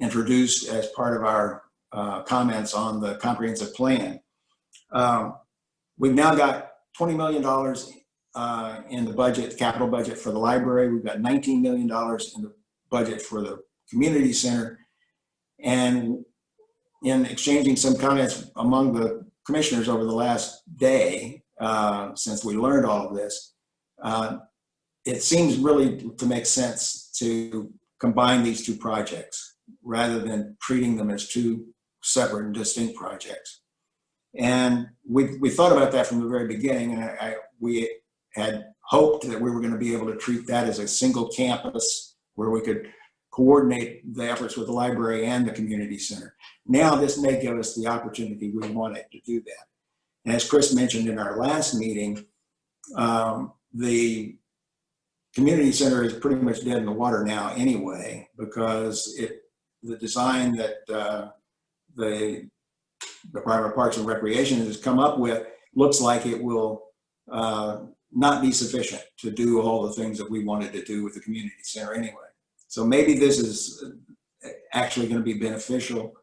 introduced as part of our comments on the comprehensive plan. We've now got $20 million in the budget, capital budget for the library. We've got $19 million in the budget for the community center. And in exchanging some comments among the commissioners over the last day, since we learned all of this, it seems really to make sense to combine these two projects rather than treating them as two separate and distinct projects. And we thought about that from the very beginning, and we had hoped that we were going to be able to treat that as a single campus where we could coordinate the efforts with the library and the community center. Now this may give us the opportunity we wanted to do that. And as Chris mentioned in our last meeting, the community center is pretty much dead in the water now anyway, because the design that the Department of Parks and Recreation has come up with looks like it will not be sufficient to do all the things that we wanted to do with the community center anyway. So maybe this is actually going to be beneficial.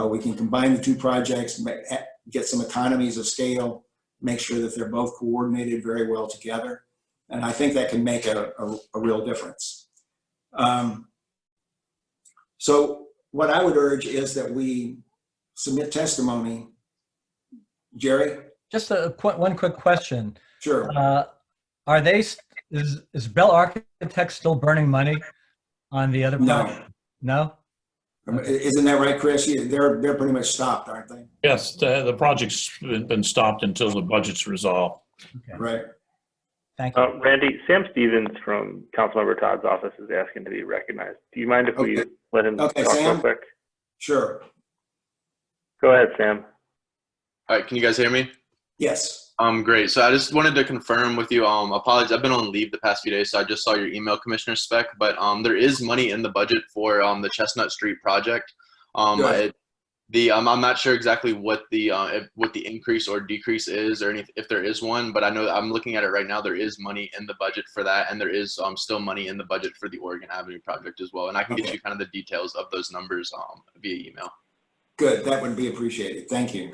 We can combine the two projects, get some economies of scale, make sure that they're both coordinated very well together. And I think that can make a real difference. So what I would urge is that we submit testimony. Jerry? Just one quick question. Sure. Are they, is Bell Architects still burning money on the other project? No? Isn't that right, Chris? They're pretty much stopped, aren't they? Yes, the project's been stopped until the budget's resolved. Okay. Right. Thank you. Randy, Sam Stevens from Councilmember Todd's office is asking to be recognized. Do you mind if we let him talk Sam? real quick? Sure. Go ahead, Sam. All right, can you guys hear me? Yes. Great. So I just wanted to confirm with you, apologies, I've been on leave the past few days, so I just saw your email, Commissioner Speck, but there is money in the budget for the Chestnut Street project. I'm not sure exactly what the increase or decrease is, or if there is one, but I know I'm looking at it right now. There is money in the budget for that, and there is still money in the budget for the Oregon Avenue project as well. And I can get you kind of the details of those numbers via email. Good. That would be appreciated. Thank you.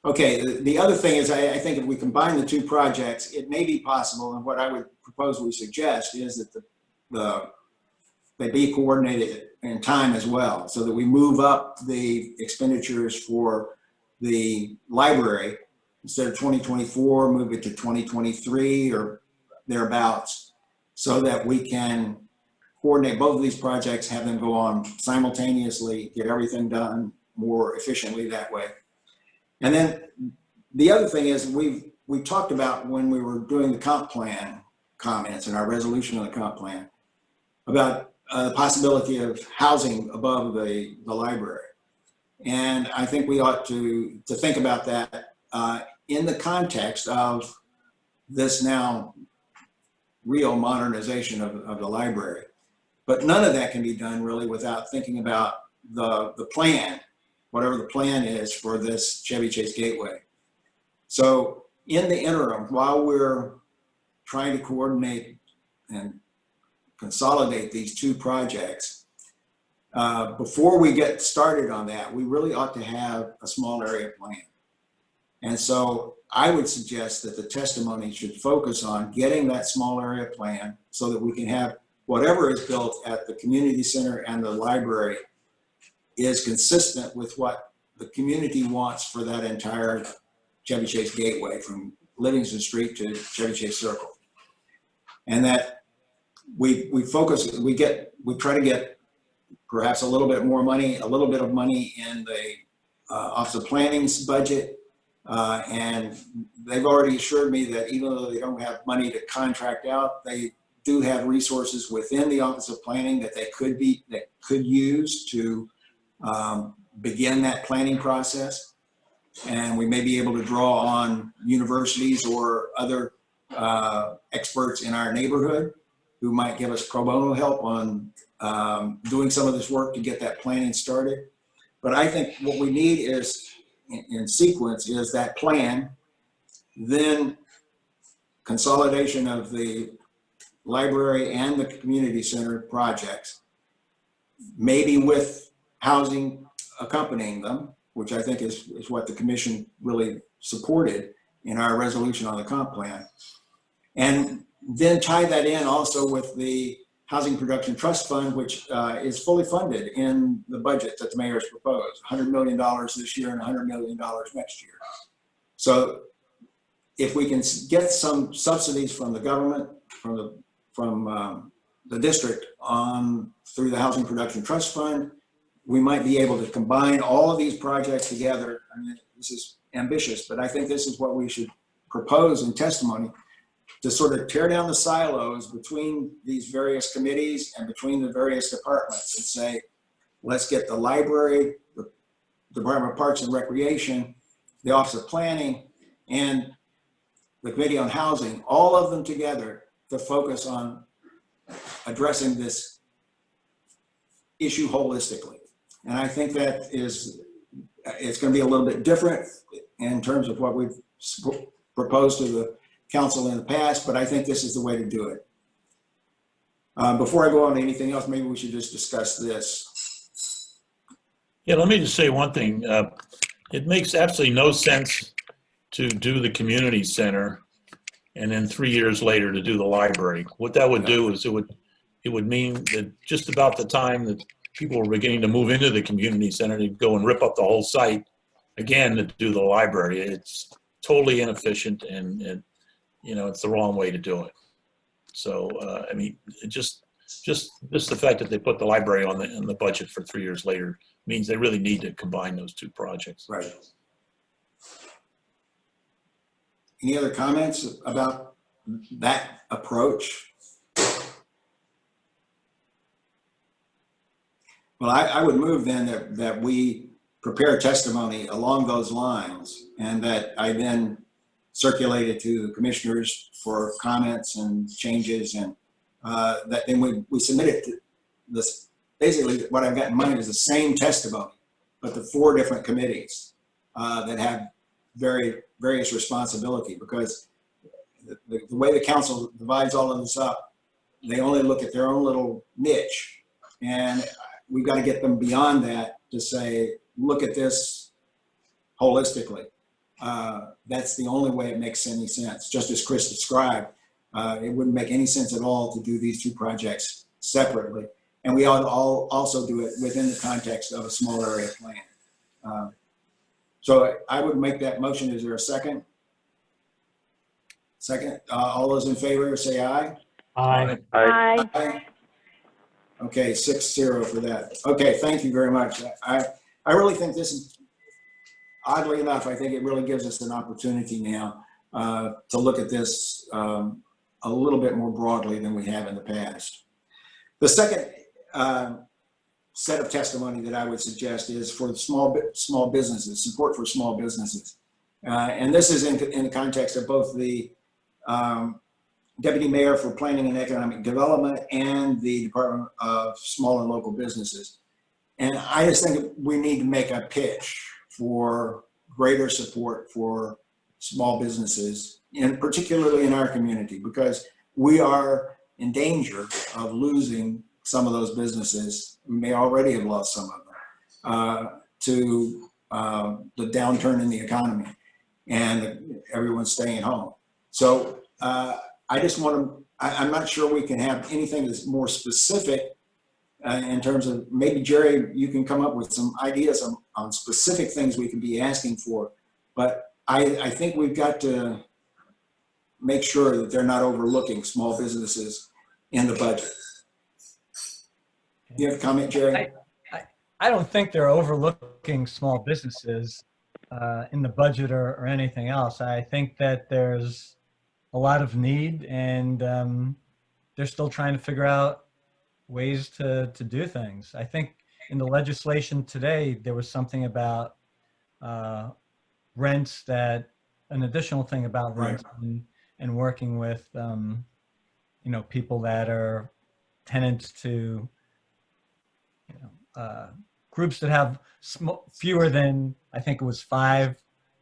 Okay, the other thing is I think if we combine the two projects, it may be possible, and what I would propose we suggest is that they be coordinated in time as well, so that we move up the expenditures for the library. Instead of 2024, move it to 2023 or thereabouts, so that we can coordinate both of these projects, have them go on simultaneously, get everything done more efficiently that way. And then the other thing is we talked about when we were doing the comp plan comments and our resolution on the comp plan about the possibility of housing above the library. And I think we ought to think about that in the context of this now real modernization of the library. But none of that can be done really without thinking about the plan, whatever the plan is for this Chevy Chase Gateway. So in the interim, while we're trying to coordinate and consolidate these two projects, before we get started on that, we really ought to have a small area plan. And so I would suggest that the testimony should focus on getting that small area plan so that we can have whatever is built at the community center and the library is consistent with what the community wants for that entire Chevy Chase Gateway from Livingston Street to Chevy Chase Circle. And that we try to get perhaps a little bit more money, a little bit of money in the Office of Planning's budget. And they've already assured me that even though they don't have money to contract out, they do have resources within the Office of Planning that they could use to begin that planning process. And we may be able to draw on universities or other experts in our neighborhood who might give us pro bono help on doing some of this work to get that planning started. But I think what we need is, in sequence, is that plan, then consolidation of the library and the community center projects, maybe with housing accompanying them, which I think is what the commission really supported in our resolution on the comp plan. And then tie that in also with the Housing Production Trust Fund, which is fully funded in the budget that the mayor has proposed, $100 million this year and $100 million next year. So if we can get some subsidies from the government, from the district on through the Housing Production Trust Fund, we might be able to combine all of these projects together. I mean, this is ambitious, but I think this is what we should propose in testimony, to sort of tear down the silos between these various committees and between the various departments and say, let's get the library, the Department of Parks and Recreation, the Office of Planning, and the Committee on Housing, all of them together to focus on addressing this issue holistically. And I think that it's going to be a little bit different in terms of what we've proposed to the council in the past, but I think this is the way to do it. Before I go on to anything else, maybe we should just discuss this. Yeah, let me just say one thing. It makes absolutely no sense to do the community center and then 3 years later to do the library. What that would do is it would mean that just about the time that people were beginning to move into the community center, they'd go and rip up the whole site again to do the library. It's totally inefficient, and you know, it's the wrong way to do it. So, I mean, just the fact that they put the library on the budget for 3 years later means they really need to combine those two projects. Right. Any other comments about that approach? Well, I would move then that we prepare testimony along those lines, and that I then circulate it to the commissioners for comments and changes, and that then we submit it to this. Basically, what I've got in mind is the same testimony, but the 4 different committees that have various responsibility, because the way the council divides all of this up, they only look at their own little niche, and we've got to get them beyond that to say, look at this holistically. That's the only way it makes any sense. Just as Chris described, it wouldn't make any sense at all to do these 2 projects separately. And we ought to also do it within the context of a small area plan. So I would make that motion. Is there a second? Second. All those in favor say aye. Aye. Aye. Aye. Okay, 6-0 for that. Okay, thank you very much. I really think this is, oddly enough, I think it really gives us an opportunity now to look at this a little bit more broadly than we have in the past. The second set of testimony that I would suggest is for small businesses, support for small businesses. And this is in the context of both the Deputy Mayor for Planning and Economic Development and the Department of Small and Local Businesses. And I just think we need to make a pitch for greater support for small businesses, and particularly in our community, because we are in danger of losing some of those businesses. We may already have lost some of them to the downturn in the economy and everyone staying home. So I just want to, I'm not sure we can have anything that's more specific in terms of, maybe Jerry, you can come up with some ideas on specific things we could be asking for. But I think we've got to make sure that they're not overlooking small businesses in the budget. You have a comment, Jerry? I don't think they're overlooking small businesses in the budget or anything else. I think that there's a lot of need, and they're still trying to figure out ways to do things. I think in the legislation today, there was something about rents, that an additional thing about rents, right, and working with, you know, people that are tenants to, you know, groups that have fewer than, I think it was 5,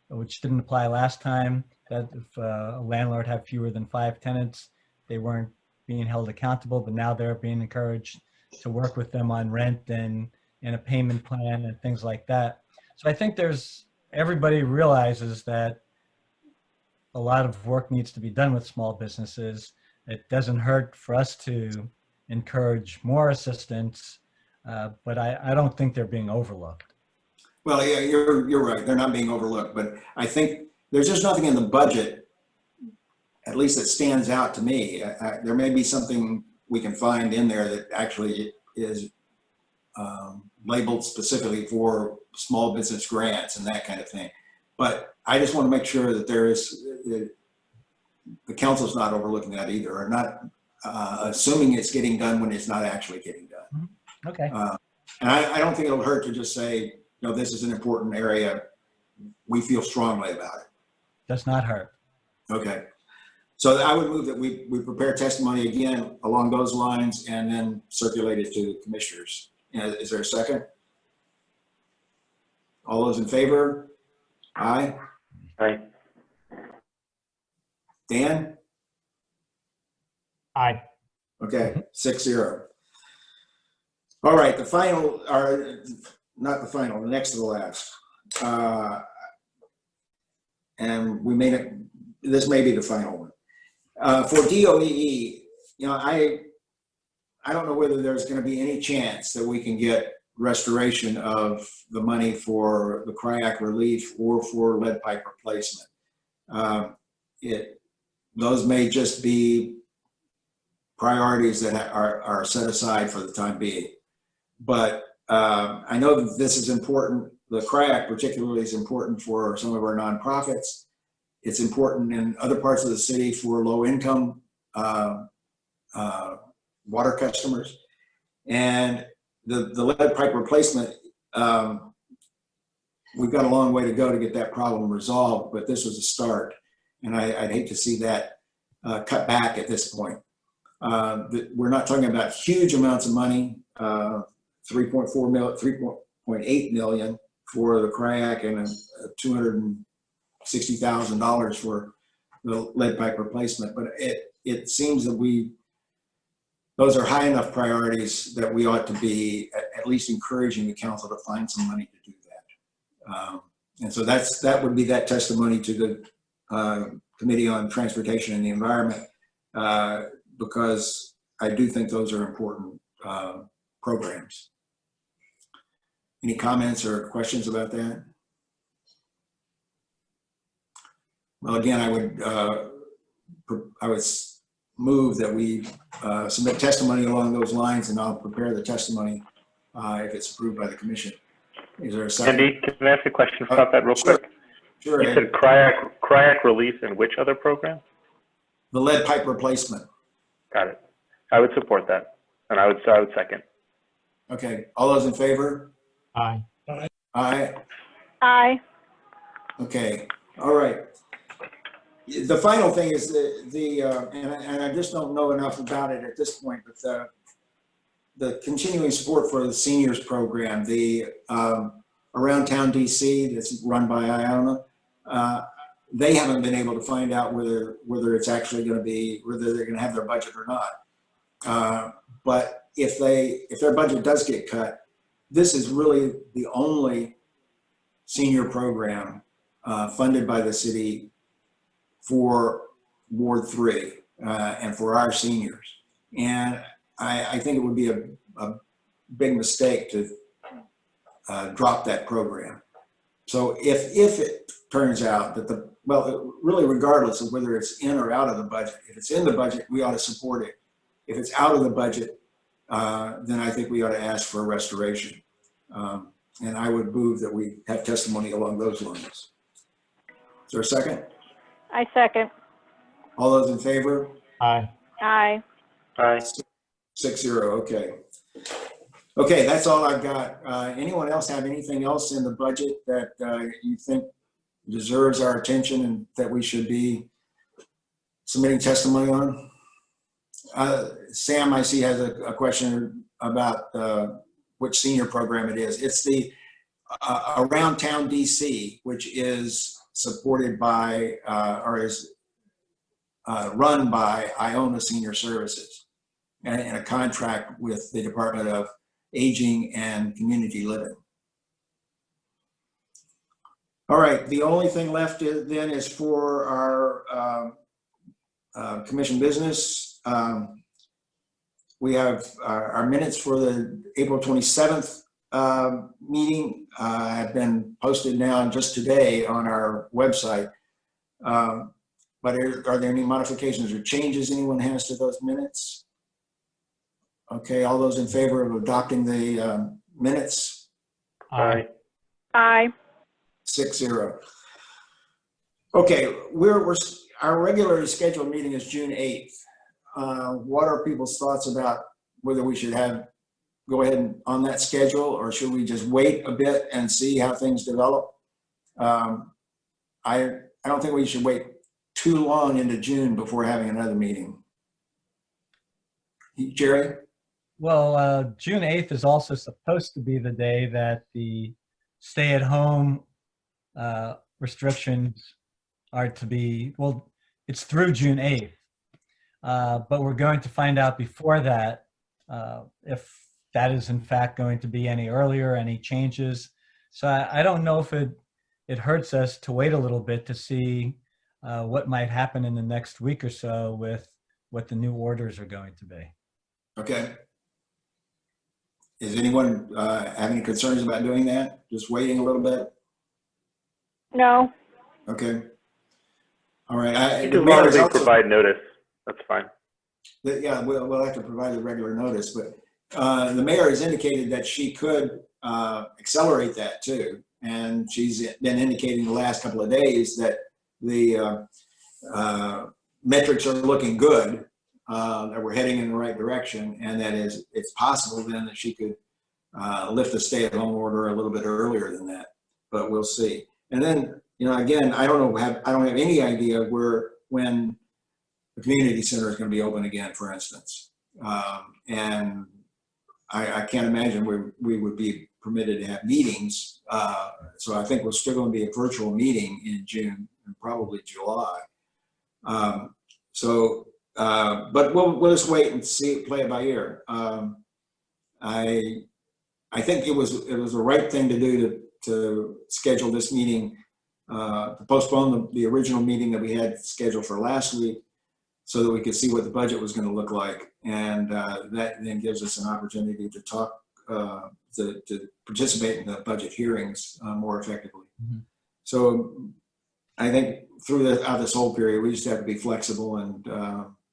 which didn't apply last time, that if a landlord had fewer than 5 tenants, they weren't being held accountable, but now they're being encouraged to work with them on rent and a payment plan and things like that. So I think everybody realizes that a lot of work needs to be done with small businesses. It doesn't hurt for us to encourage more assistance, but I don't think they're being overlooked. Well, yeah, you're right. They're not being overlooked, but I think there's just nothing in the budget, at least that stands out to me. There may be something we can find in there that actually is labeled specifically for small business grants and that kind of thing. But I just want to make sure that the council's not overlooking that either, or not assuming it's getting done when it's not actually getting done. Okay. And I don't think it'll hurt to just say, this is an important area. We feel strongly about it. Does not hurt. Okay. So I would move that we prepare testimony again along those lines and then circulate it to the commissioners. Is there a second? All those in favor? Aye. Aye. Dan? Aye. Okay, 6-0. All right, the final, or not the final, the next to the last. And this may be the final one. For DOEE, I don't know whether there's going to be any chance that we can get restoration of the money for the CRIAC relief or for lead pipe replacement. Those may just be priorities that are set aside for the time being. But I know that this is important. The CRIAC particularly is important for some of our nonprofits. It's important in other parts of the city for low income water customers. And the lead pipe replacement, we've got a long way to go to get that problem resolved, but this was a start. And I'd hate to see that cut back at this point. We're not talking about huge amounts of money, 3.4 million, 3.8 million for the CRIAC and $260,000 for the lead pipe replacement. But it seems that those are high enough priorities that we ought to be at least encouraging the council to find some money to do that. And so that would be that testimony to the Committee on Transportation and the Environment, because I do think those are important programs. Any comments or questions about that? Well, again, I would move that we submit testimony along those lines, and I'll prepare the testimony if it's approved by the commission. Is there a second? Andy, can I ask a question about that real quick? Sure. You said CRIAC relief and which other program? The lead pipe replacement. Got it. I would support that, and I would second. Okay. All those in favor? Aye. Aye. Aye. Okay. All right. The final thing is and I just don't know enough about it at this point, but the continuing support for the seniors program, the Around Town DC that's run by Iona, they haven't been able to find out whether it's actually going to be, whether they're going to have their budget or not. But if their budget does get cut, this is really the only senior program funded by the city for Ward 3 and for our seniors. And I think it would be a big mistake to drop that program. So if it turns out that really regardless of whether it's in or out of the budget, if it's in the budget, we ought to support it. If it's out of the budget, then I think we ought to ask for a restoration. And I would move that we have testimony along those lines. Is there a second? I second. All those in favor? Aye. Aye. Aye. 6-0, okay. Okay, that's all I've got. Anyone else have anything else in the budget that you think deserves our attention and that we should be submitting testimony on? Sam, I see, has a question about which senior program it is. It's the Around Town DC, which is supported by, or is run by Iona Senior Services and in a contract with the Department of Aging and Community Living. All right, the only thing left then is for our commission business. We have our minutes for the April 27th meeting have been posted now just today on our website. But are there any modifications or changes anyone has to those minutes? Okay, all those in favor of adopting the minutes? Aye. Aye. 6-0. Okay, our regularly scheduled meeting is June 8th. What are people's thoughts about whether we should go ahead on that schedule, or should we just wait a bit and see how things develop? I don't think we should wait too long into June before having another meeting. Jerry? Well, June 8th is also supposed to be the day that the stay-at-home restrictions are to be, well, it's through June 8th. But we're going to find out before that if that is in fact going to be any earlier, any changes. So I don't know if it hurts us to wait a little bit to see what might happen in the next week or so with what the new orders are going to be. Okay. Does anyone have any concerns about doing that? Just waiting a little bit? No. Okay. All right. As long as they provide notice, that's fine. Yeah, we'll have to provide the regular notice, but the mayor has indicated that she could accelerate that too. And she's been indicating the last couple of days that the metrics are looking good, that we're heading in the right direction, and that it's possible then that she could lift the stay-at-home order a little bit earlier than that, but we'll see. And then, you know, again, I don't have any idea when the community center is going to be open again, for instance. And I can't imagine we would be permitted to have meetings. So I think we're still going to be a virtual meeting in June and probably July. But we'll just wait and play it by ear. I think it was the right thing to do to schedule this meeting, to postpone the original meeting that we had scheduled for last week, so that we could see what the budget was going to look like, and that then gives us an opportunity to talk, to participate in the budget hearings more effectively. Mm-hmm. So I think throughout this whole period, we just have to be flexible and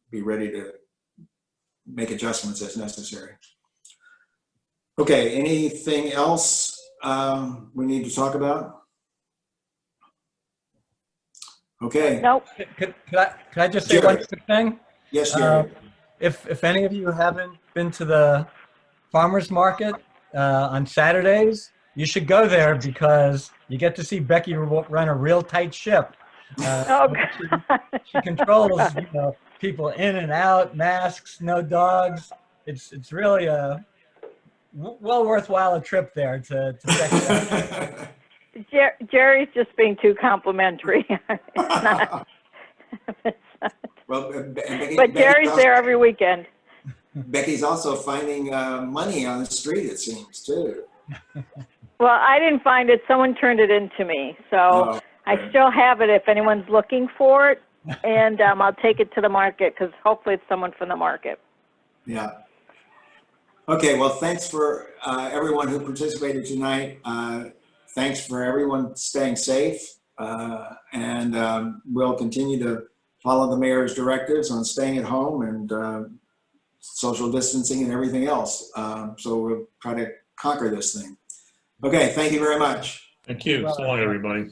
be ready to make adjustments as necessary. Okay, anything else we need to talk about? Okay. Nope. Could I just say one quick thing? Yes, Jerry. If any of you haven't been to the farmers market on Saturdays, you should go there because you get to see Becky run a real tight ship. She controls, you know, people in and out, masks, no dogs. It's really a well worthwhile a trip there to check it out. Jerry's just being too complimentary. But Jerry's there every weekend. Becky's also finding money on the street, it seems, too. Well, I didn't find it. Someone turned it into me. So I still have it if anyone's looking for it. And I'll take it to the market because hopefully it's someone from the market. Yeah. Okay, well, thanks for everyone who participated tonight. Thanks for everyone staying safe. And we'll continue to follow the mayor's directives on staying at home and social distancing and everything else. So we'll try to conquer this thing. Okay, thank you very much. Thank you. So long, everybody.